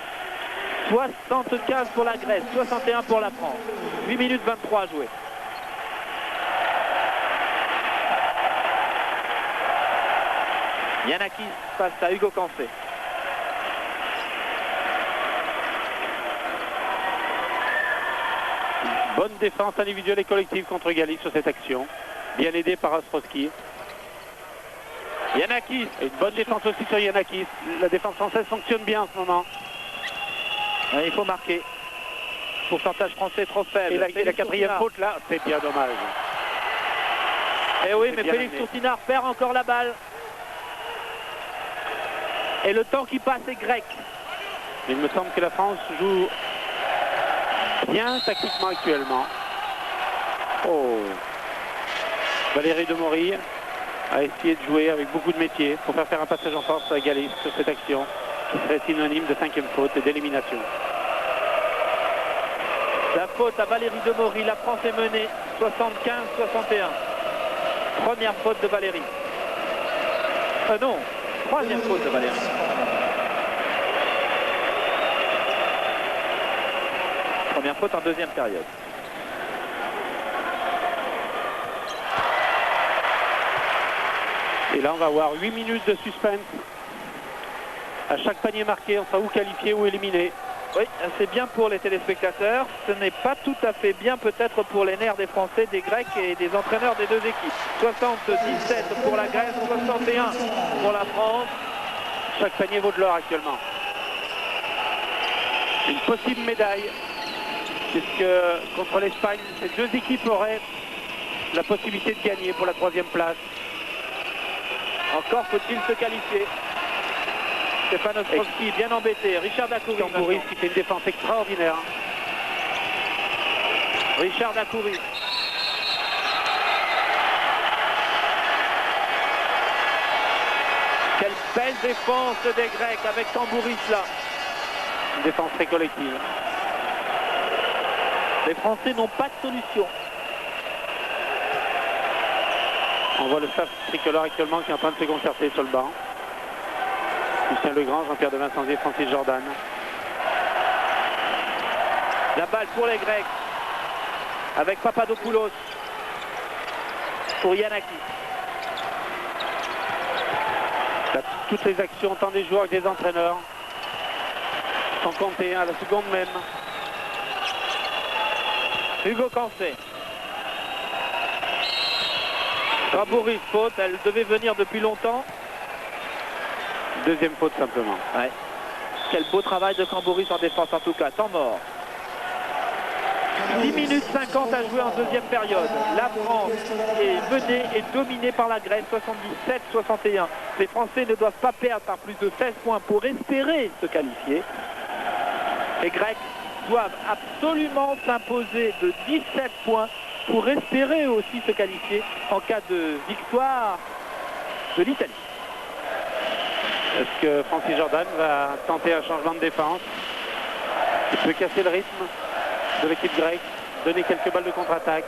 75 pour la Grèce, 61 pour la France. 8 minutes 23 à jouer. Giannakis face à Hugo Cancé. Bonne défense individuelle et collective contre Galice sur cette action. Bien aidé par Ostrovski. Giannakis. Et une bonne défense aussi sur Giannakis. La défense française fonctionne bien en ce moment. Il faut marquer. Pourcentage français trop faible. Et la 4e faute là, c'est bien dommage. Et oui, mais Félix Courtinard perd encore la balle. Et le temps qui passe est grec. Il me semble que la France joue bien tactiquement actuellement. Oh. Valérie Demorey a essayé de jouer avec beaucoup de métier pour faire un passage en force à Galice sur cette action qui serait synonyme de 5e faute et d'élimination. La faute à Valérie Demorey, la France est menée 75-61. Première faute de Valérie. Non, 3e faute de Valérie. Première faute en 2e période. Et là on va avoir 8 minutes de suspense. À chaque panier marqué, on sera ou qualifié ou éliminé. Oui, c'est bien pour les téléspectateurs. Ce n'est pas tout à fait bien peut-être pour les nerfs des Français, des Grecs et des entraîneurs des deux équipes. 77 pour la Grèce, 61 pour la France. Chaque panier vaut de l'or actuellement. Une possible médaille, puisque contre l'Espagne, ces deux équipes auraient la possibilité de gagner pour la 3e place. Encore faut-il se qualifier. Stéphane Ostrowski bien embêté. Richard Dacoury. Tambouris qui fait une défense extraordinaire. Richard Dacoury. Quelle belle défense des Grecs avec Tambouris là. Une défense très collective. Les Français n'ont pas de solution. On voit le staff tricolore actuellement qui est en train de se concerter sur le banc. Lucien Legrand, Jean-Pierre de Vincenzier, Francis Jordan. La balle pour les Grecs avec Papadopoulos pour Yanaki. Toutes les actions, tant des joueurs que des entraîneurs, sont comptées à la seconde même. Hugo Cancé. Tambouris, faute, elle devait venir depuis longtemps. Deuxième faute simplement. Ouais. Quel beau travail de Tambouris en défense en tout cas, temps mort. 10 minutes 50 à jouer en deuxième période. La France est menée et dominée par la Grèce, 77-61. Les Français ne doivent pas perdre par plus de 16 points pour espérer se qualifier. Les Grecs doivent absolument s'imposer de 17 points pour espérer aussi se qualifier en cas de victoire de l'Italie. Est-ce que Francis Jordan va tenter un changement de défense? Il peut casser le rythme de l'équipe grecque, donner quelques balles de contre-attaque.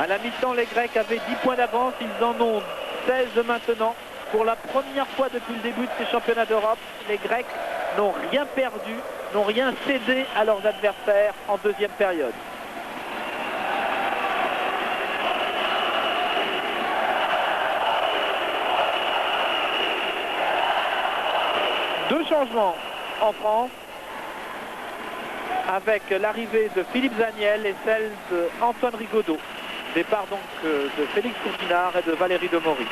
À la mi-temps, les Grecs avaient 10 points d'avance, ils en ont 16 maintenant. Pour la première fois depuis le début de ces championnats d'Europe, les Grecs n'ont rien perdu, n'ont rien cédé à leurs adversaires en deuxième période. Deux changements en France, avec l'arrivée de Philippe Zaniel et celle d'Antoine Rigaudot. Départ donc de Félix Courtinard et de Valérie Demory.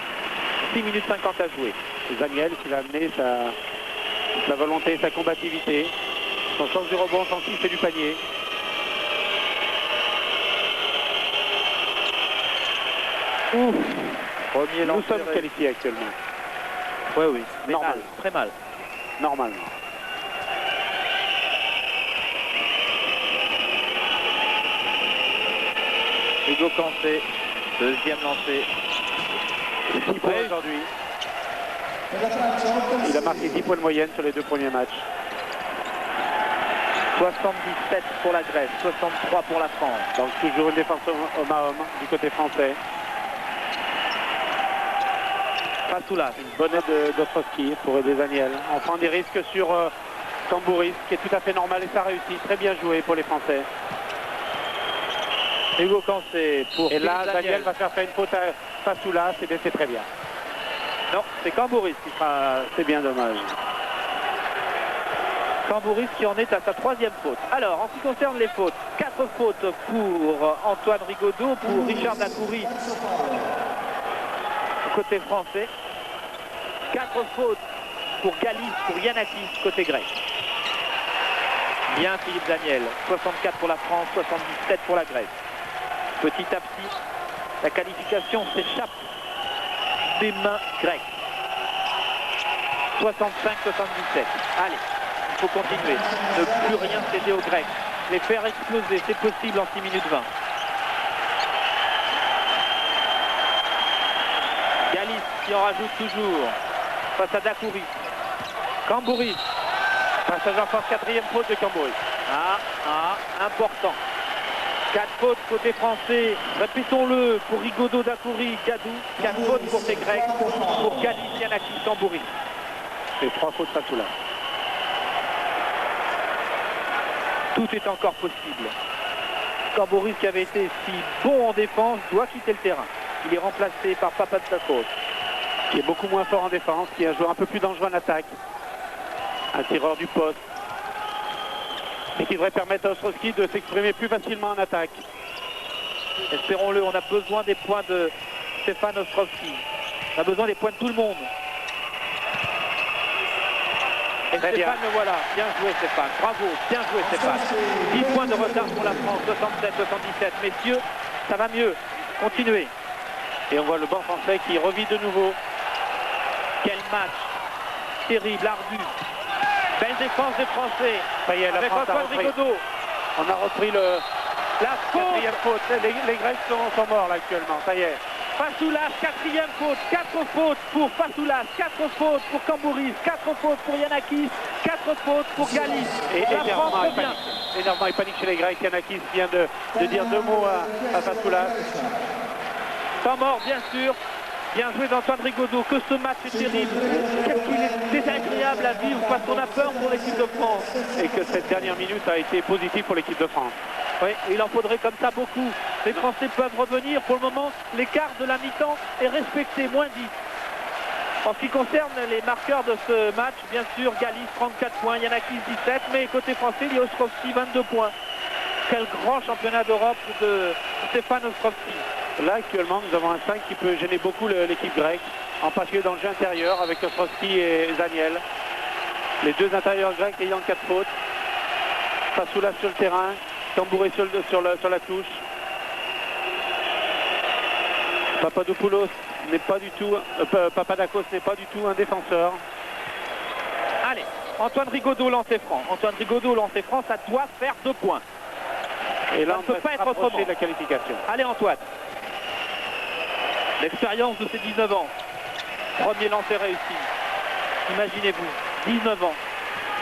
6 minutes 50 à jouer. Zaniel qui va amener sa volonté, sa combativité, son sens du rebond offensif et du panier. Ouf. Premier Nous lancer. sommes qualifiés actuellement. Oui, oui. Mais Normal. mal, très mal. Normalement. Hugo Cancé, deuxième lancé. 10 points aujourd'hui. Il a marqué 10 points de moyenne sur les deux premiers matchs. 77 pour la Grèce, 63 pour la France. Donc toujours une défense homme à homme du côté français. Pasoulas. Une bonne aide d'Ostrowski pour aider Zaniel. On prend des risques sur Tambouris, qui est tout à fait normal et ça réussit. Très bien joué pour les Français. Hugo Cancé pour Et là, Philippe Zaniel va faire une faute à Pasoulas, et bien c'est très bien. Non, c'est Tambouris qui fera. C'est bien dommage. Tambouris qui en est à sa troisième faute. Alors, en ce qui concerne les fautes, 4 fautes pour Antoine Rigaudot, pour Richard Dacoury, côté français. 4 fautes pour Galis, pour Yanakis, côté grec. Bien Philippe Zaniel, 64 pour la France, 77 pour la Grèce. Petit à petit, la qualification s'échappe des mains grecques. 65-77. Allez, il faut continuer. Ne plus rien céder aux Grecs. Les faire exploser, c'est possible en 6 minutes 20. Galis qui en rajoute toujours face à Dacoury. Tambouris. Passage en force, quatrième faute de Tambouris. Important. 4 fautes côté français. Répétons-le pour Rigaudot, Dacoury, Gadou. 4 fautes pour ces Grecs. Pour Galis, Yanakis, Tambouris. Et 3 fautes Pasoulas. Tout est encore possible. Tambouris qui avait été si bon en défense doit quitter le terrain. Il est remplacé par Papadopoulos. Qui est beaucoup moins fort en défense, qui est un joueur un peu plus dangereux en attaque. Un tireur du poste. Et qui devrait permettre à Ostrowski de s'exprimer plus facilement en attaque. Espérons-le, on a besoin des points de Stéphane Ostrowski. On a besoin des points de tout le monde. Et très Stéphane, bien. le voilà. Bien joué Stéphane. Bravo. Bien joué Stéphane. 10 points de retard pour la France. 67-77. Messieurs, ça va mieux. Continuez. Et on voit le banc français qui revit de nouveau. Quel match. Terrible, ardu. Belle défense des Français. Ça y est, la Avec France a Antoine repris. Rigaudot. On a repris le La faute. quatrième faute. Les Grecs sont morts là actuellement. Ça y est. Fasoulas, quatrième faute, 4 fautes pour Fasoulas, 4 fautes pour Cambouris, 4 fautes pour Yanakis, 4 fautes pour Galis. Et la France énormément revient. énormément panique chez les Grecs. Yanakis vient de dire 2 mots à Fasoulas. Temps mort, bien sûr. Bien joué d'Antoine Rigaudot. Que ce match est terrible. Qu'est-ce qu'il est désagréable à vivre parce qu'on a peur pour l'équipe de France. Et que cette dernière minute a été positive pour l'équipe de France. Oui, il en faudrait comme ça beaucoup. Les Français peuvent revenir. Pour le moment, l'écart de la mi-temps est respecté, moins 10. En ce qui concerne les marqueurs de ce match, bien sûr, Galis 34 points, Yanakis 17, mais côté français, il y a Ostrowski 22 points. Quel grand championnat d'Europe de Stéphane Ostrowski. Là actuellement nous avons un 5 qui peut gêner beaucoup l'équipe grecque, en particulier dans le jeu intérieur avec Ostrowski et Zaniel. Les deux intérieurs grecs ayant 4 fautes. Fasoulas sur le terrain, Tambouré sur la touche. Papadopoulos n'est pas du tout, Papadakos n'est pas du tout un défenseur. Allez, Antoine Rigaudot lancé franc. Antoine Rigaudot lancé franc, ça doit faire 2 points. Et là Ça on ne peut va pas se être rapprocher autrement. de la qualification. Allez Antoine. L'expérience de ses 19 ans. Premier lancer réussi. Imaginez-vous, 19 ans.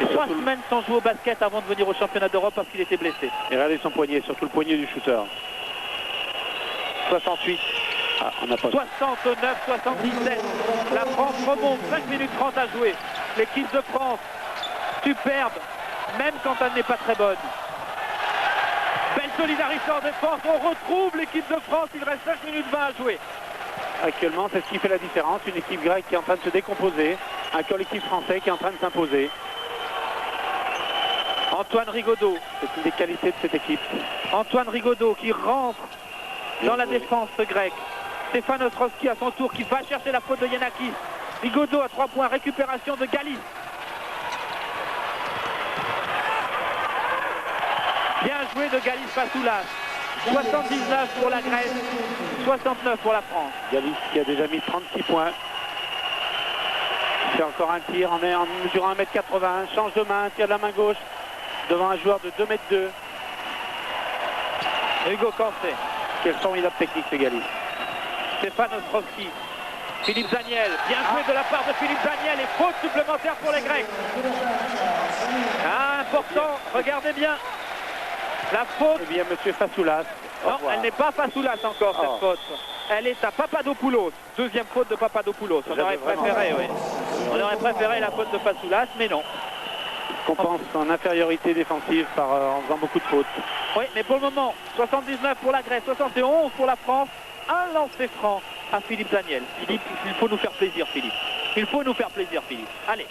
Et 3 surtout, semaines sans jouer au basket avant de venir au championnat d'Europe parce qu'il était blessé. et regardez son poignet, surtout le poignet du shooter. 68. Ah, on n'a pas. 69-77. La France remonte, 5 minutes 30 à jouer. L'équipe de France, superbe, même quand elle n'est pas très bonne. Belle solidarité en défense, on retrouve l'équipe de France, il reste 5 minutes 20 à jouer. Actuellement, c'est ce qui fait la différence. Une équipe grecque qui est en train de se décomposer, un collectif français qui est en train de s'imposer. Antoine Rigaudot. C'est une des qualités de cette équipe. Antoine Rigaudot qui rentre dans la défense grecque. Stéphane Ostrowski à son tour qui va chercher la faute de Yanakis. Rigaudot à 3 points, récupération de Galis. Bien joué de Galis Fasoulas. 79 pour la Grèce, 69 pour la France. Galis qui a déjà mis 36 points. Il fait encore un tir en mesurant 1m80, change de main, tire de la main gauche devant un joueur de 2m2. Hugo Cancé. Quelle formidable technique ce Galis. Stéphane Ostrowski. Philippe Zaniel. Bien joué de la part de Philippe Zaniel et faute supplémentaire pour les Grecs. Ah, important, regardez bien. La faute. Eh bien, monsieur Fasoulas. Au Non, revoir. elle n'est pas Fasoulas encore, cette faute. Elle est à Papadopoulos. Deuxième faute de Papadopoulos. On aurait préféré, oui. On aurait préféré la faute de Fasoulas, mais non. Compense en infériorité défensive en faisant beaucoup de fautes. Oui, mais pour le moment, 79 pour la Grèce, 71 pour la France. Un lancer franc à Philippe Zaniel. Philippe, il faut nous faire plaisir, Philippe. Il faut nous faire plaisir, Philippe. Allez.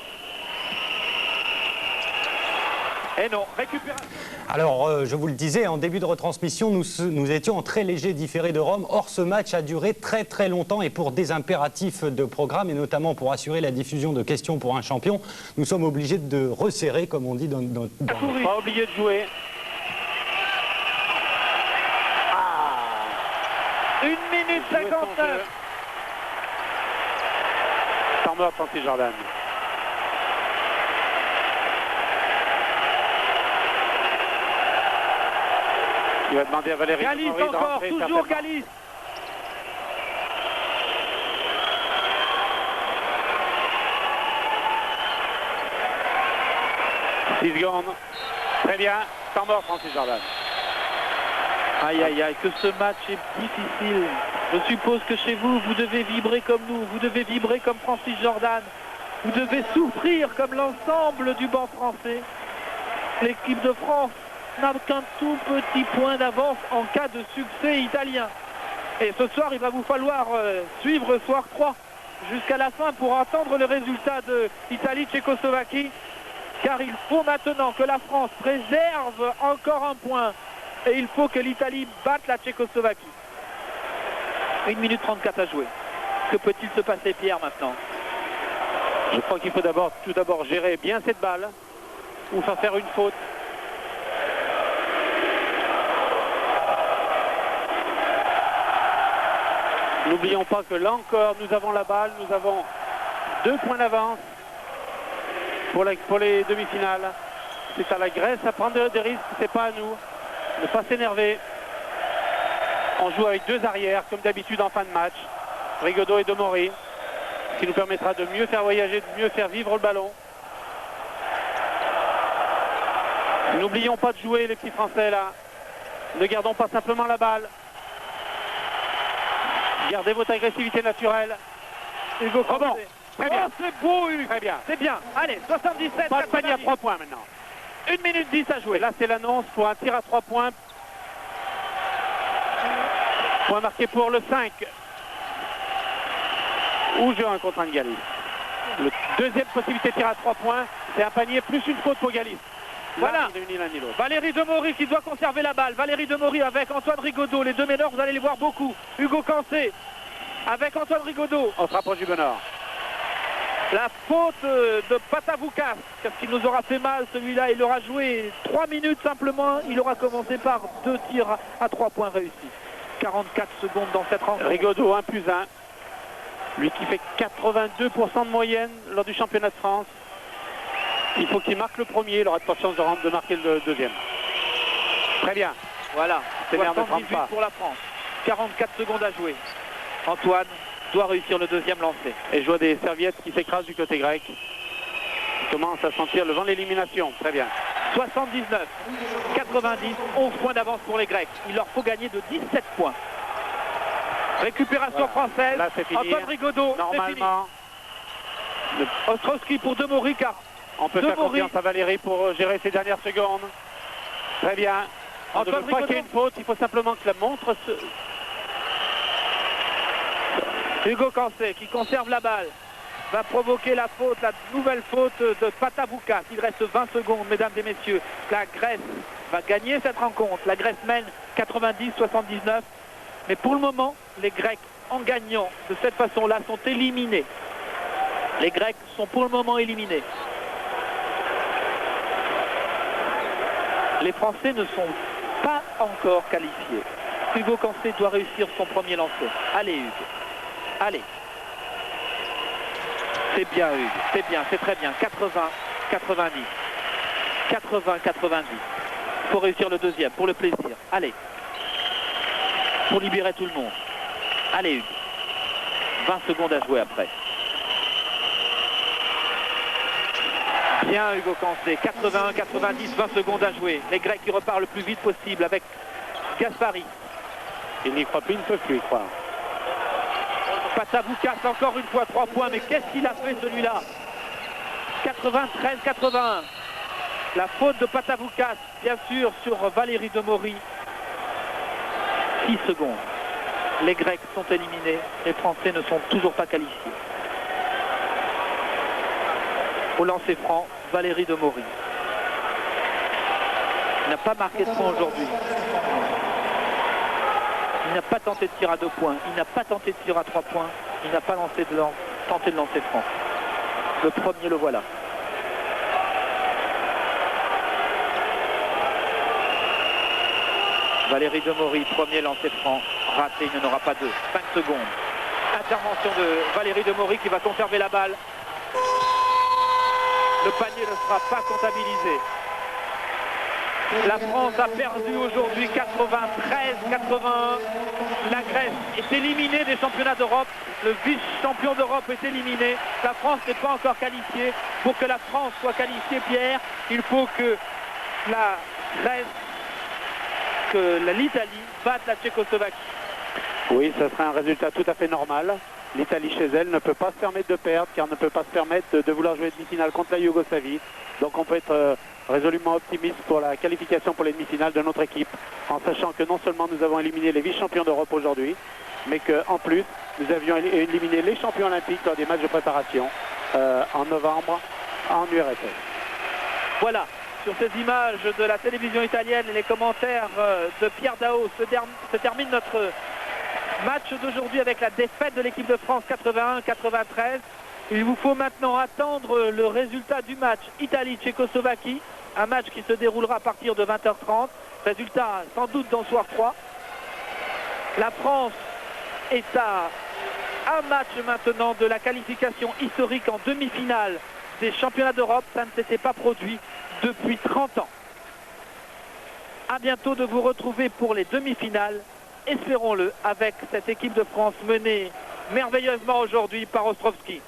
Et non, récupération. Alors, je vous le disais, en début de retransmission, nous étions en très léger différé de Rome. Or, ce match a duré très très longtemps et pour des impératifs de programme, et notamment pour assurer la diffusion de questions pour un champion, nous sommes obligés de resserrer, comme on dit dans... Pas oublié de jouer. 1 minute 59. Temps mort, Francis Jordan. Il va demander à Valérie Galis Henry de encore, rentrer, toujours certainement. Galis. Six secondes. Très bien. Temps mort, Francis Jordan. Aïe aïe aïe, que ce match est difficile. Je suppose que chez vous, vous devez vibrer comme nous, vous devez vibrer comme Francis Jordan. Vous devez souffrir comme l'ensemble du banc français. L'équipe de France n'a qu'un tout petit point d'avance en cas de succès italien. Et ce soir, il va vous falloir suivre soir 3 jusqu'à la fin pour attendre le résultat de Italie-Tchécoslovaquie. car il faut maintenant que la France préserve encore un point et il faut que l'Italie batte la Tchécoslovaquie. 1 minute 34 à jouer. Que peut-il se passer, Pierre, maintenant? Je crois qu'il faut tout d'abord gérer bien cette balle ou faire une faute. N'oublions pas que là encore, nous avons la balle, nous avons 2 points d'avance pour les demi-finales. C'est à la Grèce à prendre des risques, c'est pas à nous. Ne pas s'énerver. On joue avec 2 arrières, comme d'habitude en fin de match. Rigaudot et Demori, ce qui nous permettra de mieux faire voyager, de mieux faire vivre le ballon. N'oublions pas de jouer les petits Français là. Ne gardons pas simplement la balle. Gardez votre agressivité naturelle. Hugo Cancé. Bon, très bien. Oh, c'est beau, Hugo. Très bien. C'est bien. Allez, 77. Pas de panier à 90. 3 points maintenant. 1 minute 10 à jouer. Et là, c'est l'annonce pour un tir à 3 points. Point marqué pour le 5. Ou jeu un contre un de Galis. Le deuxième possibilité de tir à 3 points, c'est un panier plus une faute pour Galis. Voilà. Ni l'un ni l'autre. Valérie Demori qui doit conserver la balle. Valérie Demori avec Antoine Rigaudot. Les 2 meneurs, vous allez les voir beaucoup. Hugo Cancé avec Antoine Rigaudot. On se rapproche du bonheur. La faute de Patavoukas, parce qu'il nous aura fait mal celui-là. Il aura joué 3 minutes simplement. Il aura commencé par 2 tirs à 3 points réussis. 44 secondes dans cette rencontre. Rigaudot 1+1. Lui qui fait 82% de moyenne lors du championnat de France. Il faut qu'il marque le premier, il aura de chance de marquer le deuxième. Très bien. Voilà, C'est l'air de 78 prendre pas. pour la France. 44 secondes à jouer. Antoine doit réussir le deuxième lancé. Et je vois des serviettes qui s'écrasent du côté grec. Il commence à sentir le vent de l'élimination. Très bien. 79, 90, 11 points d'avance pour les Grecs. Il leur faut gagner de 17 points. Récupération française. Là, c'est fini. Antoine Rigaudot, Normalement, c'est fini. Ostrowski pour Demori, car on peut faire Demori. confiance à Valérie pour gérer ces dernières secondes. Très bien. On ne Antoine veut pas qu'il y ait Rigaudot. une faute, il faut simplement que la montre se... Hugo Cancé qui conserve la balle va provoquer la faute, la nouvelle faute de Patavoukas. Il reste 20 secondes, mesdames et messieurs. La Grèce va gagner cette rencontre. La Grèce mène 90-79. Mais pour le moment, les Grecs, en gagnant de cette façon-là, sont éliminés. Les Grecs sont pour le moment éliminés. Les Français ne sont pas encore qualifiés. Hugo Cancé doit réussir son premier lancer. Allez, Hugo. Allez. C'est bien, Hugues. C'est bien, c'est très bien. 80-90. 80-90. Il faut réussir le deuxième, pour le plaisir. Allez. Pour libérer tout le monde. Allez, Hugues. 20 secondes à jouer après. Bien, Hugo Cancé. 81-90, 20 secondes à jouer. Les Grecs qui repartent le plus vite possible avec Gaspari. Il n'y croit plus, il ne peut plus y croire. Patavoukas encore une fois 3 points, mais qu'est-ce qu'il a fait celui-là? 93-81. La faute de Patavoukas, bien sûr, sur Valérie Demori. 6 secondes. Les Grecs sont éliminés, les Français ne sont toujours pas qualifiés. Au lancer franc, Valérie Demori. Il n'a pas marqué de point aujourd'hui. Il n'a pas tenté de tir à 2 points, il n'a pas tenté de tir à 3 points, il n'a pas tenté de lancer franc. Le premier, le voilà. Valérie Demori, premier lancer franc, raté, il n'en aura pas 2. 5 secondes. Intervention de Valérie Demori qui va conserver la balle. Le panier ne sera pas comptabilisé. La France a perdu aujourd'hui 93-81. La Grèce est éliminée des championnats d'Europe. Le vice-champion d'Europe est éliminé. La France n'est pas encore qualifiée. Pour que la France soit qualifiée, Pierre, il faut que la Grèce, que l'Italie batte la Tchécoslovaquie. Oui, ça serait un résultat tout à fait normal. L'Italie chez elle ne peut pas se permettre de perdre, car ne peut pas se permettre de vouloir jouer demi-finale contre la Yougoslavie. Donc on peut être résolument optimiste pour la qualification pour les demi-finales de notre équipe, en sachant que non seulement nous avons éliminé les vice-champions d'Europe aujourd'hui, mais qu'en plus, nous avions éliminé les champions olympiques lors des matchs de préparation en novembre en URSS. Voilà, sur ces images de la télévision italienne et les commentaires de Pierre Daot, se termine notre match d'aujourd'hui avec la défaite de l'équipe de France 81-93. Il vous faut maintenant attendre le résultat du match Italie-Tchécoslovaquie, un match qui se déroulera à partir de 20h30. Résultat sans doute dans soir 3. La France est à un match maintenant de la qualification historique en demi-finale des championnats d'Europe. Ça ne s'était pas produit depuis 30 ans. À bientôt de vous retrouver pour les demi-finales, espérons-le, avec cette équipe de France menée merveilleusement aujourd'hui par Ostrovski.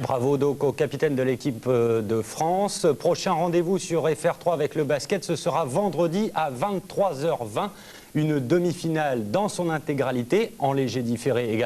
Bravo donc au capitaine de l'équipe de France. Prochain rendez-vous sur FR3 avec le basket, ce sera vendredi à 23h20. Une demi-finale dans son intégralité, en léger différé également.